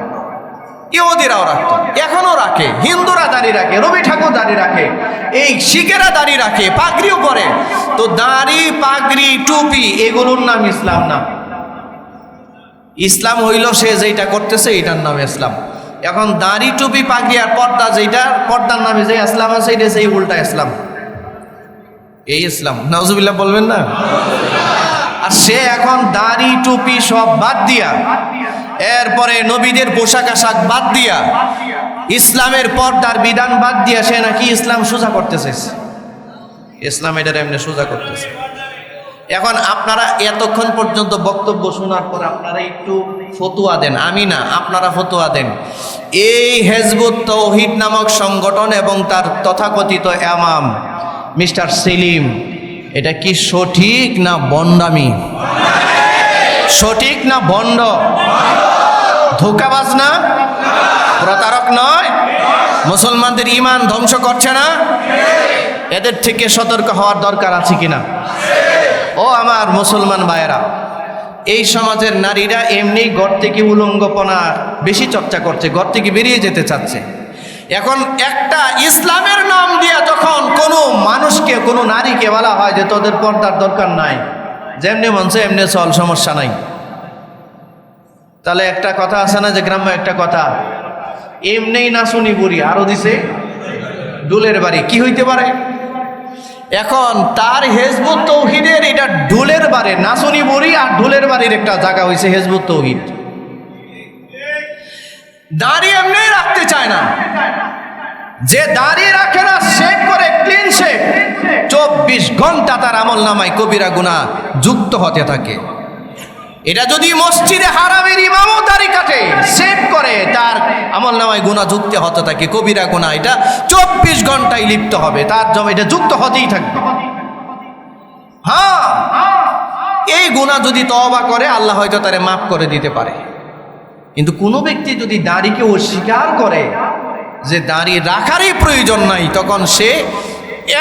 ইহুদিরাও রাখতো, এখনো রাখে, হিন্দুরা দাড়ি রাখে, রবি ঠাকুর দাড়ি রাখে, এই শিখেরা দাড়ি রাখে, পাগড়িও পরে। তো দাড়ি, পাগড়ি, টুপি এগুলোর নাম ইসলাম না। ইসলাম হইল সে যেটা করতেছে এটার নাম ইসলাম। এখন দাড়ি, টুপি, পাগড়ি আর পর্দা, যেটা পর্দার নামে যে ইসলাম আছে, এটা সেই উল্টা ইসলাম। এই ইসলাম নাউজুবিল্লাহ বলবেন না? আর সে এখন দাড়ি, টুপি সব বাদ দিয়া, এরপরে নবীদের পোশাক আশাক বাদ দিয়া, ইসলামের পর্দার বিধান বাদ দিয়া সে নাকি ইসলাম সোজা করতেছে। ইসলাম এটার এমনি সোজা করতেছে। এখন আপনারা এতক্ষণ পর্যন্ত বক্তব্য শোনার পর আপনারা একটু ফতোয়া দেন, আমি না, আপনারা ফতোয়া দেন। এই হিজবুত তাওহীদ নামক সংগঠন এবং তার তথাকথিত ইমাম মিস্টার সেলিম, এটা কি সঠিক না বন্ডামি? সঠিক না বন্ড? ধোঁকাবাজ না? প্রতারক নয়? মুসলমানদের ঈমান ধ্বংস করছে না? এদের থেকে সতর্ক হওয়ার দরকার আছে কিনা? ও আমার মুসলমান ভাইয়েরা, এই সমাজের নারীরা এমনি ঘর থেকে উলঙ্গপনা বেশি চর্চা করছে, ঘর থেকে বেরিয়ে যেতে চাচ্ছে। এখন একটা ইসলামের নাম দিয়ে যখন কোনো মানুষকে, কোনো নারীকে বলা হয় যে তোদের পর্দার দরকার নাই, যেমনি মনছে এমনি চল, সমস্যা নাই, তাহলে একটা কথা আছে না, যে গ্রাম্য একটা কথা, এমনি না শুনি বুড়ি আরো দিছে ডুলের বাড়ি, কি হইতে পারে? এখন তার হেজবুত তৌহিদের এটা ডুলের বাড়ি, নাচুনি বুড়ি আর ডুলের বাড়ির একটা জায়গা হয়েছে হেজবুত তৌহিদ। দাড়ি এমনি রাখতে চায় না, যে দাড়ি রাখে না শেভ করে, ক্লিন শেভ, 24 ঘন্টা তার আমল নামায় কবিরা গুনাহ যুক্ত হতে থাকে। এটা যদি মসজিদে হারামের ইমামও দাড়ি কাটে, শেভ করে, তার আমল নামায় গুনাহ যুক্ত হতে থাকে, কবিরা গুনাহ এটা 24 ঘন্টায় লিপ্ত হবে, তার জন্য এটা যুক্ত হতেই থাকবে। হ্যাঁ, এই গুনাহ যদি তওবা করে আল্লাহ হয়তো তারে মাফ করে দিতে পারে। কিন্তু কোনো ব্যক্তি যদি দাড়িকে অস্বীকার করে যে দাড়ি রাখারই প্রয়োজন নাই, তখন সে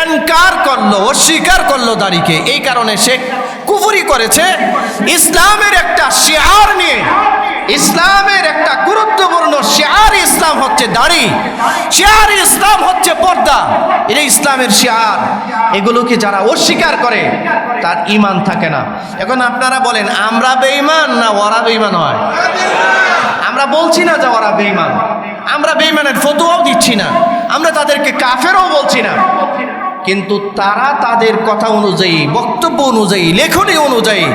এনকার করলো, অস্বীকার করলো দাড়িকে। এই কারণে সে কুফরি করেছে। ইসলামের একটা শিআর নিয়ে, ইসলামের একটা গুরুত্বপূর্ণ শিআর ইসলাম হচ্ছে দাড়ি, শিআর ইসলাম হচ্ছে পর্দা, এটা ইসলামের শিআর। এগুলোকে যারা অস্বীকার করে তার ঈমান থাকে না। এখন আপনারা বলেন আমরা বেঈমান না ওরা বেঈমান হয়? আমরা বলছি না যে ওরা বেঈমান, আমরা বেঈমানের ফতোয়াও দিচ্ছি না, আমরা তাদেরকে কাফেরও বলছি না, কিন্তু তারা তাদের কথা অনুযায়ী, বক্তব্য অনুযায়ী, লেখনী অনুযায়ী,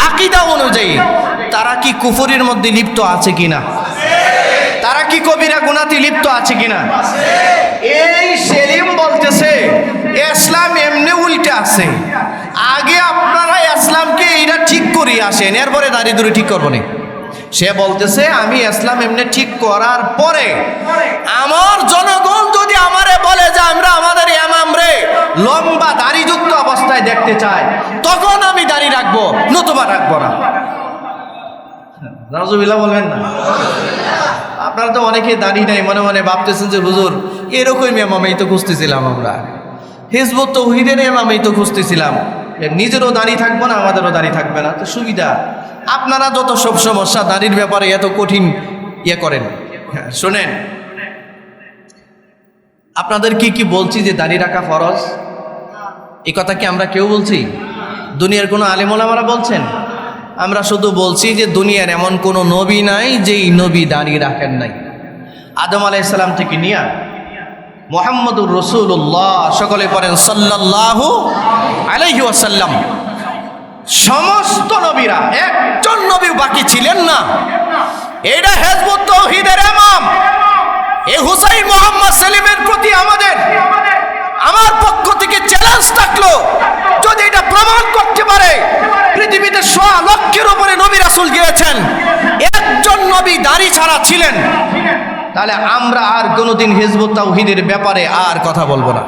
আকীদা অনুযায়ী তারা কি কুফরির মধ্যে লিপ্ত আছে কিনা, তারা কি কবিরা গুনাতে লিপ্ত আছে কিনা। এই সেলিম বলতেছে ইসলাম এমনি উল্টে আছে, আগে আপনারা ইসলামকে এইটা ঠিক করিয়ে আসেন, এরপরে দাঁড়িয়ে দূরে ঠিক করবো না। সে বলতেছে আমি ইসলাম এমনি ঠিক করার পরে আমার জনগণ যদি আমারে বলে যে আমরা আমাদের ইমামরে লম্বা দাড়িযুক্ত অবস্থায় দেখতে চাই, তখন আমি দাড়ি রাখবো, নতুবা রাখবো না। নাউজুবিল্লাহ বলবেন না? আপনারা তো অনেকে দাড়ি নাই, মনে মনে ভাবতেছেন যে হুজুর এরকম ইমামই তো খুঁজতেছিলাম, আমরা হিজবুত তৌহিদের ইমামই তো খুঁজতেছিলাম, নিজেরও দাড়ি থাকবো না, আমাদেরও দাড়ি থাকবে না, তো সুবিধা। আপনারা যত সব সমস্যা দাড়ির ব্যাপারে এত কঠিন ইয়ে করেন। হ্যাঁ, শোনেন, আপনাদের কি বলছি যে দাড়ি রাখা ফরজ? এই কথা কি আমরা কেউ বলছি? দুনিয়ার কোনো আলেম ওলামারা বলছেন? আমরা শুধু বলছি যে দুনিয়ার এমন কোনো নবী নাই যেই নবী দাড়ি রাখেন নাই। আদম আলাইহিস সালাম থেকে নিয়া মুহাম্মদুর রাসূলুল্লাহ, সকলে পড়েন সাল্লাল্লাহু আলাইহি ওয়াসাল্লাম, সমস্ত নবীরা, একজন নবী বাকি ছিলেন না। এটা হিজবুত তাওহীদের ইমাম এই হুসাইন মোহাম্মদ সেলিমের প্রতি আমার পক্ষ থেকে চ্যালেঞ্জ থাকলো, যদি এটা প্রমাণ করতে পারে পৃথিবীতে 100 লক্ষের উপরে নবী রাসূল গিয়েছেন, একজন নবী দাড়ি ছাড়া ছিলেন, তাহলে আমরা আর কোনোদিন হিজবুত তাওহীদের ব্যাপারে আর কথা বলবো না।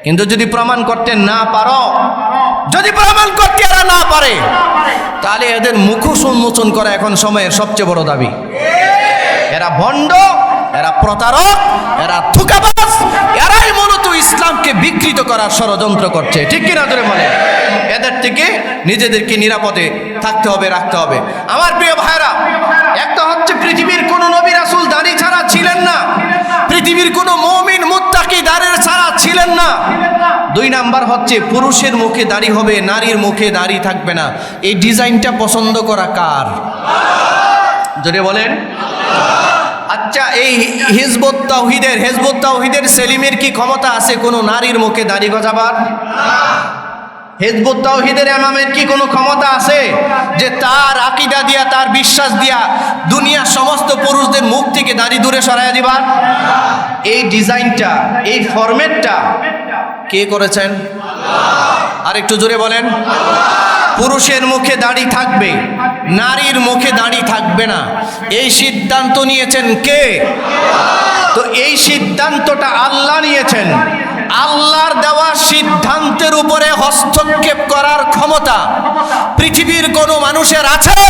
কিন্তু যদি প্রমাণ করতে না পারো, যদি প্রমাণ করতে এরা না পারে, তাহলে এদের মুখোশ উন্মোচন করা এখন সময়ের সবচেয়ে বড় দাবি। এরা ভণ্ড, এরা প্রতারক, এরা ধোঁকাবাজ, এরাই মূলত ইসলামকে বিকৃত করার ষড়যন্ত্র করছে, ঠিক কিনা ধরে বলে। এদের থেকে নিজেদেরকে নিরাপদে থাকতে হবে, রাখতে হবে। আমার প্রিয় ভাইরা, একটা হচ্ছে পৃথিবীর কোন নবী রাসূল দাড়ি ছাড়া ছিলেন না, পৃথিবীর কোন মুমিন মুত্তাকি দাড়ি ছাড়া ছিলেন না। 2 নাম্বার হচ্ছে পুরুষের মুখে দাড়ি হবে, নারীর মুখে দাড়ি থাকবে না। এই ডিজাইনটা পছন্দ করা কার? জোরে বলেন। আচ্ছা, এই হিজবুত তাওহীদের সেলিমের কি ক্ষমতা আছে কোনো নারীর মুখে দাড়ি গজাবার? হিজবুত তাওহীদের ইমামের কি কোনো ক্ষমতা আছে যে তার আকীদা দিয়া, তার বিশ্বাস দিয়া দুনিয়ার সমস্ত পুরুষদের মুখ থেকে দাড়ি দূরে সরাইয়া দিবার? এই ডিজাইনটা, এই ফরম্যাটটা কে করেছেন? আর একটু জোরে বলেন। পুরুষের মুখে দাড়ি থাকবে, নারীর মুখে দাড়ি থাকবে না, এই সিদ্ধান্ত নিয়েছেন কে? তো এই সিদ্ধান্তটা আল্লাহ নিয়েছেন। আল্লাহর দেওয়া সিদ্ধান্তের উপরে হস্তক্ষেপ করার ক্ষমতা পৃথিবীর কোনো মানুষের আছে?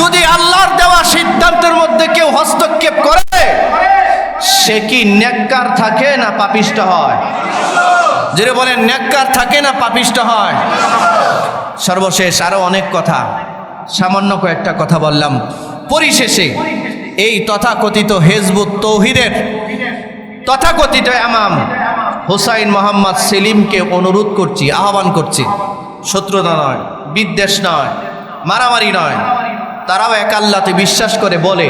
যদি আল্লাহর দেওয়া সিদ্ধান্তের মধ্যে কেউ হস্তক্ষেপ করে, সে কি নেককার থাকে না পাপিষ্ট হয়? যেটা বলেন, নেককার থাকে না পাপিষ্ট হয়? সর্বশেষ আরো অনেক কথা, সামান্য কয়েকটা কথা বললাম। পরিশেষে এই তথাকথিত হিজবুত তৌহিদের তথাকথিত ইমাম হুসাইন মোহাম্মদ সেলিমকে অনুরোধ করছি, আহ্বান করছি, শত্রুতা নয়, বিদ্বেষ নয়, মারামারি নয়, তারাও এক আল্লাহতে বিশ্বাস করে বলে,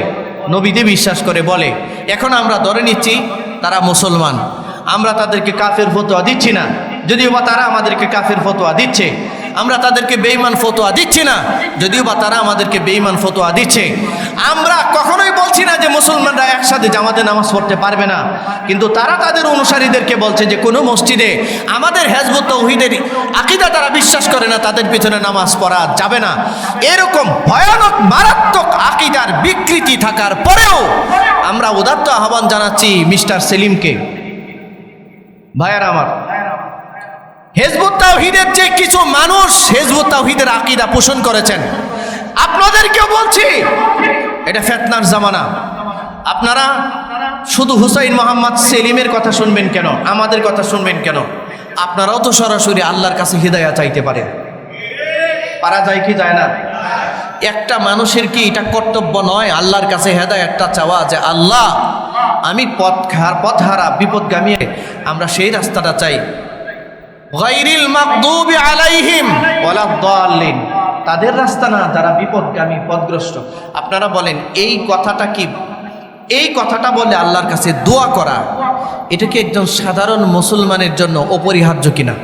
নবীতে বিশ্বাস করে বলে। এখন আমরা ধরে নিচ্ছি তারা মুসলমান, আমরা তাদেরকে কাফের ফতোয়া দিচ্ছি না, যদিও বা তারা আমাদেরকে কাফের ফতোয়া দিচ্ছে। আমরা তাদেরকে বেঈমান ফতোয়া দিচ্ছি না, যদিও বা তারা আমাদেরকে বেঈমান ফতোয়া দিচ্ছে। আমরা কখনোই বলছি না যে মুসলমানরা একসাথে জামাতে নামাজ পড়তে পারবে না, কিন্তু তারা তাদের অনুসারীদেরকে বলছে যে কোনো মসজিদে আমাদের হিজবুত তৌহিদের আকীদা তারা বিশ্বাস করে না, তাদের পিছনে নামাজ পড়া যাবে না। এরকম ভয়ানক মারাত্মক আকীদার বিকৃতি থাকার পরেও আমরা উদাত্ত আহ্বান জানাচ্ছি মিস্টার সেলিমকে, ভাইয়ারা আমার, হিজবুত তাওহীদের যে কিছু মানুষ হিজবুত তাওহীদের আকীদা পোষণ করেছেন, আপনাদেরকেও বলছি এটা ফিতনার জামানা। আপনারা শুধু হুসাইন মোহাম্মদ সেলিমের কথা শুনবেন কেন, আমাদের কথা শুনবেন কেন? আপনারাও তো সরাসরি আল্লাহর কাছে হিদায়াত চাইতে পারেন, পারা যায় কি যায় না? একটা মানুষের কি এটা কর্তব্য নয় আল্লাহর কাছে হেদায়েতটা চাওয়া, যে আল্লাহ আমি পথহারা বিপদগামী, আমরা সেই রাস্তাটা চাই। গায়রিল মাগদুবি আলাইহিম ওয়ালাদ-দাল্লিন, তাদের রাস্তা না যারা বিপদগামী পথগ্রস্ত। আপনারা বলেন এই কথাটা কি, এই কথাটা বলে আল্লাহর কাছে দোয়া করা, এটা কি একজন সাধারণ মুসলমানের জন্য অপরিহার্য কিনা?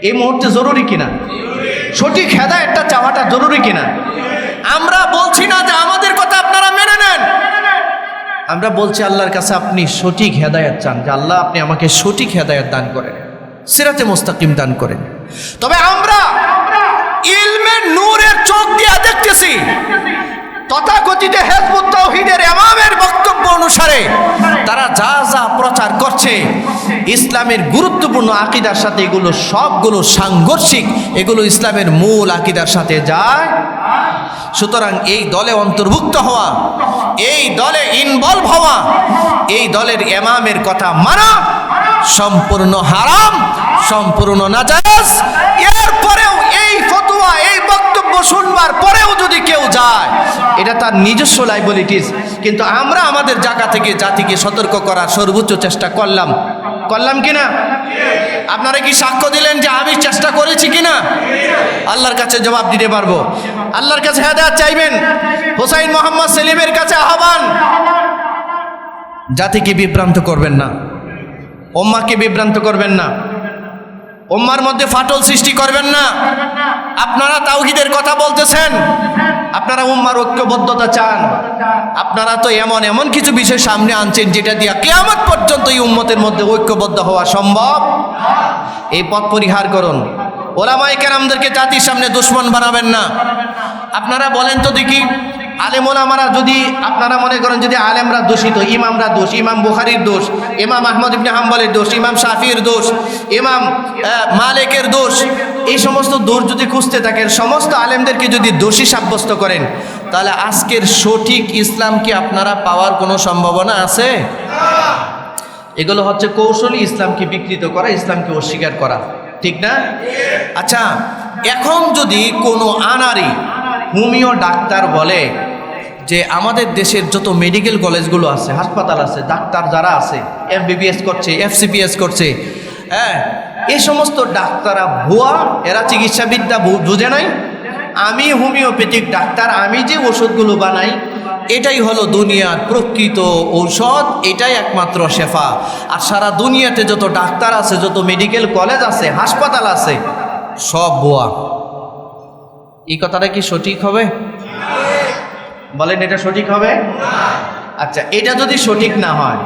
এই মুহূর্তে জরুরি কিনা? সঠিক হেদায়েতটা চাওয়াটা জরুরি কিনা? আমরা বলছি না যে আমাদের কথা আপনারা মেনে নেন, আমরা বলছি আল্লাহর কাছে আপনি সঠিক হেদায়েত চান, যে আল্লাহ আপনি আমাকে সঠিক হেদায়েত দান করেন, সিরাতে মুস্তাকিম দান করেন। তবে আমরা ইলমের নূরের চোখ দিয়ে দেখতেছি তথাকথিত হিজবুত তাওহীদের ইমামের বক্তব্য অনুসারে তারা যা যা প্রচার করছে ইসলামের গুরুত্বপূর্ণ আকীদার সাথে এগুলো সবগুলো সাংঘর্ষিক, এগুলো ইসলামের মূল আকীদার সাথে যায়। সুতরাং এই দলে অন্তর্ভুক্ত হওয়া, এই দলে ইনভলভ হওয়া, এই দলের ইমামের কথা মানা সম্পূর্ণ হারাম, সম্পূর্ণ নাজায়েজ। এরপরেও এই ফতোয়া, এই বক্তব্য শুনবার পরেও যদি কেউ যায়, এটা তার নিজস্ব লাইবিলিটিস, কিন্তু আমরা আমাদের জায়গা থেকে জাতিকে সতর্ক করার সর্বোচ্চ চেষ্টা করলাম কিনা? আপনারা কি সাক্ষ্য দিলেন যে আমি চেষ্টা করেছি কিনা? আল্লাহর কাছে জবাব দিতে পারবো। আল্লাহর কাছে হেদায়েত চাইবেন, হুসাইন মোহাম্মদ সেলিমের কাছে আহ্বান, জাতিকে বিভ্রান্ত করবেন না, উম্মাহকে বিভ্রান্ত করবেন না, উম্মার মধ্যে ফাটল সৃষ্টি করবেন না। আপনারা তাওহীদের কথা বলতেছেন, আপনারা উম্মার ঐক্যবদ্ধতা চান, আপনারা তো এমন কিছু বিষয় সামনে আনছেন যেটা দিয়ে কিয়ামত পর্যন্ত এই উম্মতের মধ্যে ঐক্যবদ্ধ হওয়া সম্ভব। এই পথ পরিহার করুন। ওলামায়ে কেরামদেরকে জাতির সামনে দুশমন বানাবেন না। আপনারা বলেন তো দেখি, আলেম ওলামারা যদি আপনারা মনে করেন যদি আলেমরা দোষিত, ইমামরা দোষ, ইমাম বুখারীর দোষ, ইমাম আহমদ ইবনে হাম্বলের দোষ, ইমাম শাফির দোষ, ইমাম মালিকের দোষ, এই সমস্ত দোষ যদি খুঁজতে থাকেন, সমস্ত আলেমদেরকে যদি দোষী সাব্যস্ত করেন, তাহলে আজকের সঠিক ইসলাম কি আপনারা পাওয়ার কোনো সম্ভাবনা আছে? এগুলো হচ্ছে কৌশলী ইসলামকে বিকৃত করা, ইসলামকে অস্বীকার করা, ঠিক না? আচ্ছা, এখন যদি কোনো আনারি হোমিও ডাক্তার বলে যে আমাদের দেশের যত মেডিকেল কলেজগুলো আছে, হাসপাতাল আছে, ডাক্তার যারা আছে এমবিবিএস করছে, এফসিপিএস করছে, হ্যাঁ, এই সমস্ত ডাক্তাররা ভুয়া, এরা চিকিৎসাবিদ্যা বুঝে নাই, আমি হোমিওপ্যাথিক ডাক্তার, আমি যে ওষুধগুলো বানাই এটাই হলো দুনিয়ার প্রকৃত ঔষধ, এটাই একমাত্র শেফা। আর সারা দুনিয়াতে যত ডাক্তার আছে, যত মেডিকেল কলেজ আছে, হাসপাতাল আছে, সব ভুয়া। এই কথাটা কি সঠিক হবে? বলেন, এটা সঠিক হবে? আচ্ছা, এটা যদি সঠিক না হয়,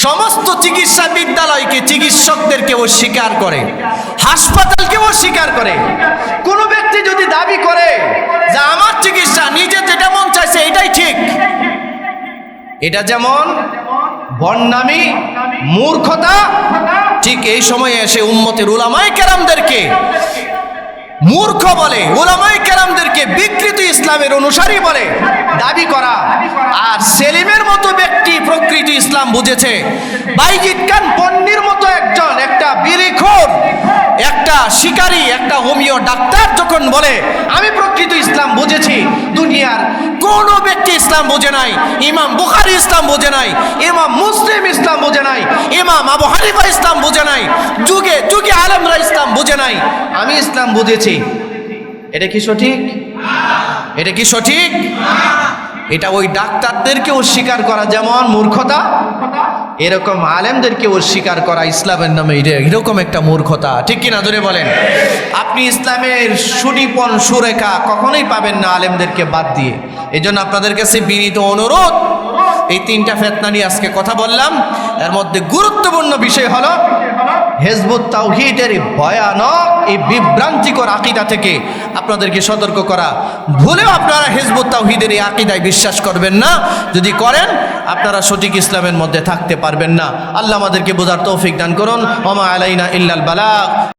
সমস্ত চিকিৎসা বিদ্যালয়কে, চিকিৎসকদেরকে অস্বীকার করে, হাসপাতালকে অস্বীকার করে, কোন ব্যক্তি যদি দাবি করে যে আমার চিকিৎসা নিজে যেটা মন চাইছে এটাই ঠিক, এটা যেমন বন্যামি, মূর্খতা, ঠিক এই সময়ে এসে উম্মতের উলামায়ে কেরামদেরকে মূর্খ বলে, উলামায়ে কেরামদেরকে বিকৃত ইসলামের অনুসারী বলে দাবি করা, আর সেলিমের মতো ব্যক্তি প্রকৃত ইসলাম বুঝেছে। বাইজিদ খান পন্নীর মতো একটা বিড়িখোর, একটা শিকারী, একটা হোমিও ডাক্তার যখন বলে আমি প্রকৃত ইসলাম বুঝেছি, দুনিয়ার কোন ব্যক্তি ইসলাম বোঝে নাই। ইমাম বুখারী ইসলাম বোঝে নাই, ইমাম মুসলিম ইসলাম বোঝে নাই, ইমাম আবু হানিফা ইসলাম বোঝে নাই, যুগে যুগে আলেমরা ইসলাম বোঝে নাই, আমি ইসলাম বুঝেছি। এটা কি সঠিক? এটা কি সঠিক? এটা ওই ডাক্তারদেরকে অস্বীকার করা যেমন মূর্খতা, এরকম আলেমদেরকে অস্বীকার করা ইসলামের নামে এরকম একটা মূর্খতা। ঠিক কিনা জোরে বলেন? আপনি ইসলামের সুনিপন সুরেখা কখনোই পাবেন না আলেমদেরকে বাদ দিয়ে। এই জন্য আপনাদের কাছে বিনীত অনুরোধ, এই তিনটা ফিতনা নিয়ে আজকে কথা বললাম, এর মধ্যে গুরুত্বপূর্ণ বিষয় হলো হিজবুত তাওহীদের ভয়ানক এই বিভ্রান্তিকর আকীদা থেকে আপনাদেরকে সতর্ক করা। ভুলেও আপনারা হিজবুত তাওহীদের এই আকীদায় বিশ্বাস করবেন না, যদি করেন আপনারা সঠিক ইসলামের মধ্যে থাকতে পারবেন না। আল্লাহ আমাদেরকে বোঝার তৌফিক দান করুন। ওয়া মা আলাইনা ইল্লাল বালাগ।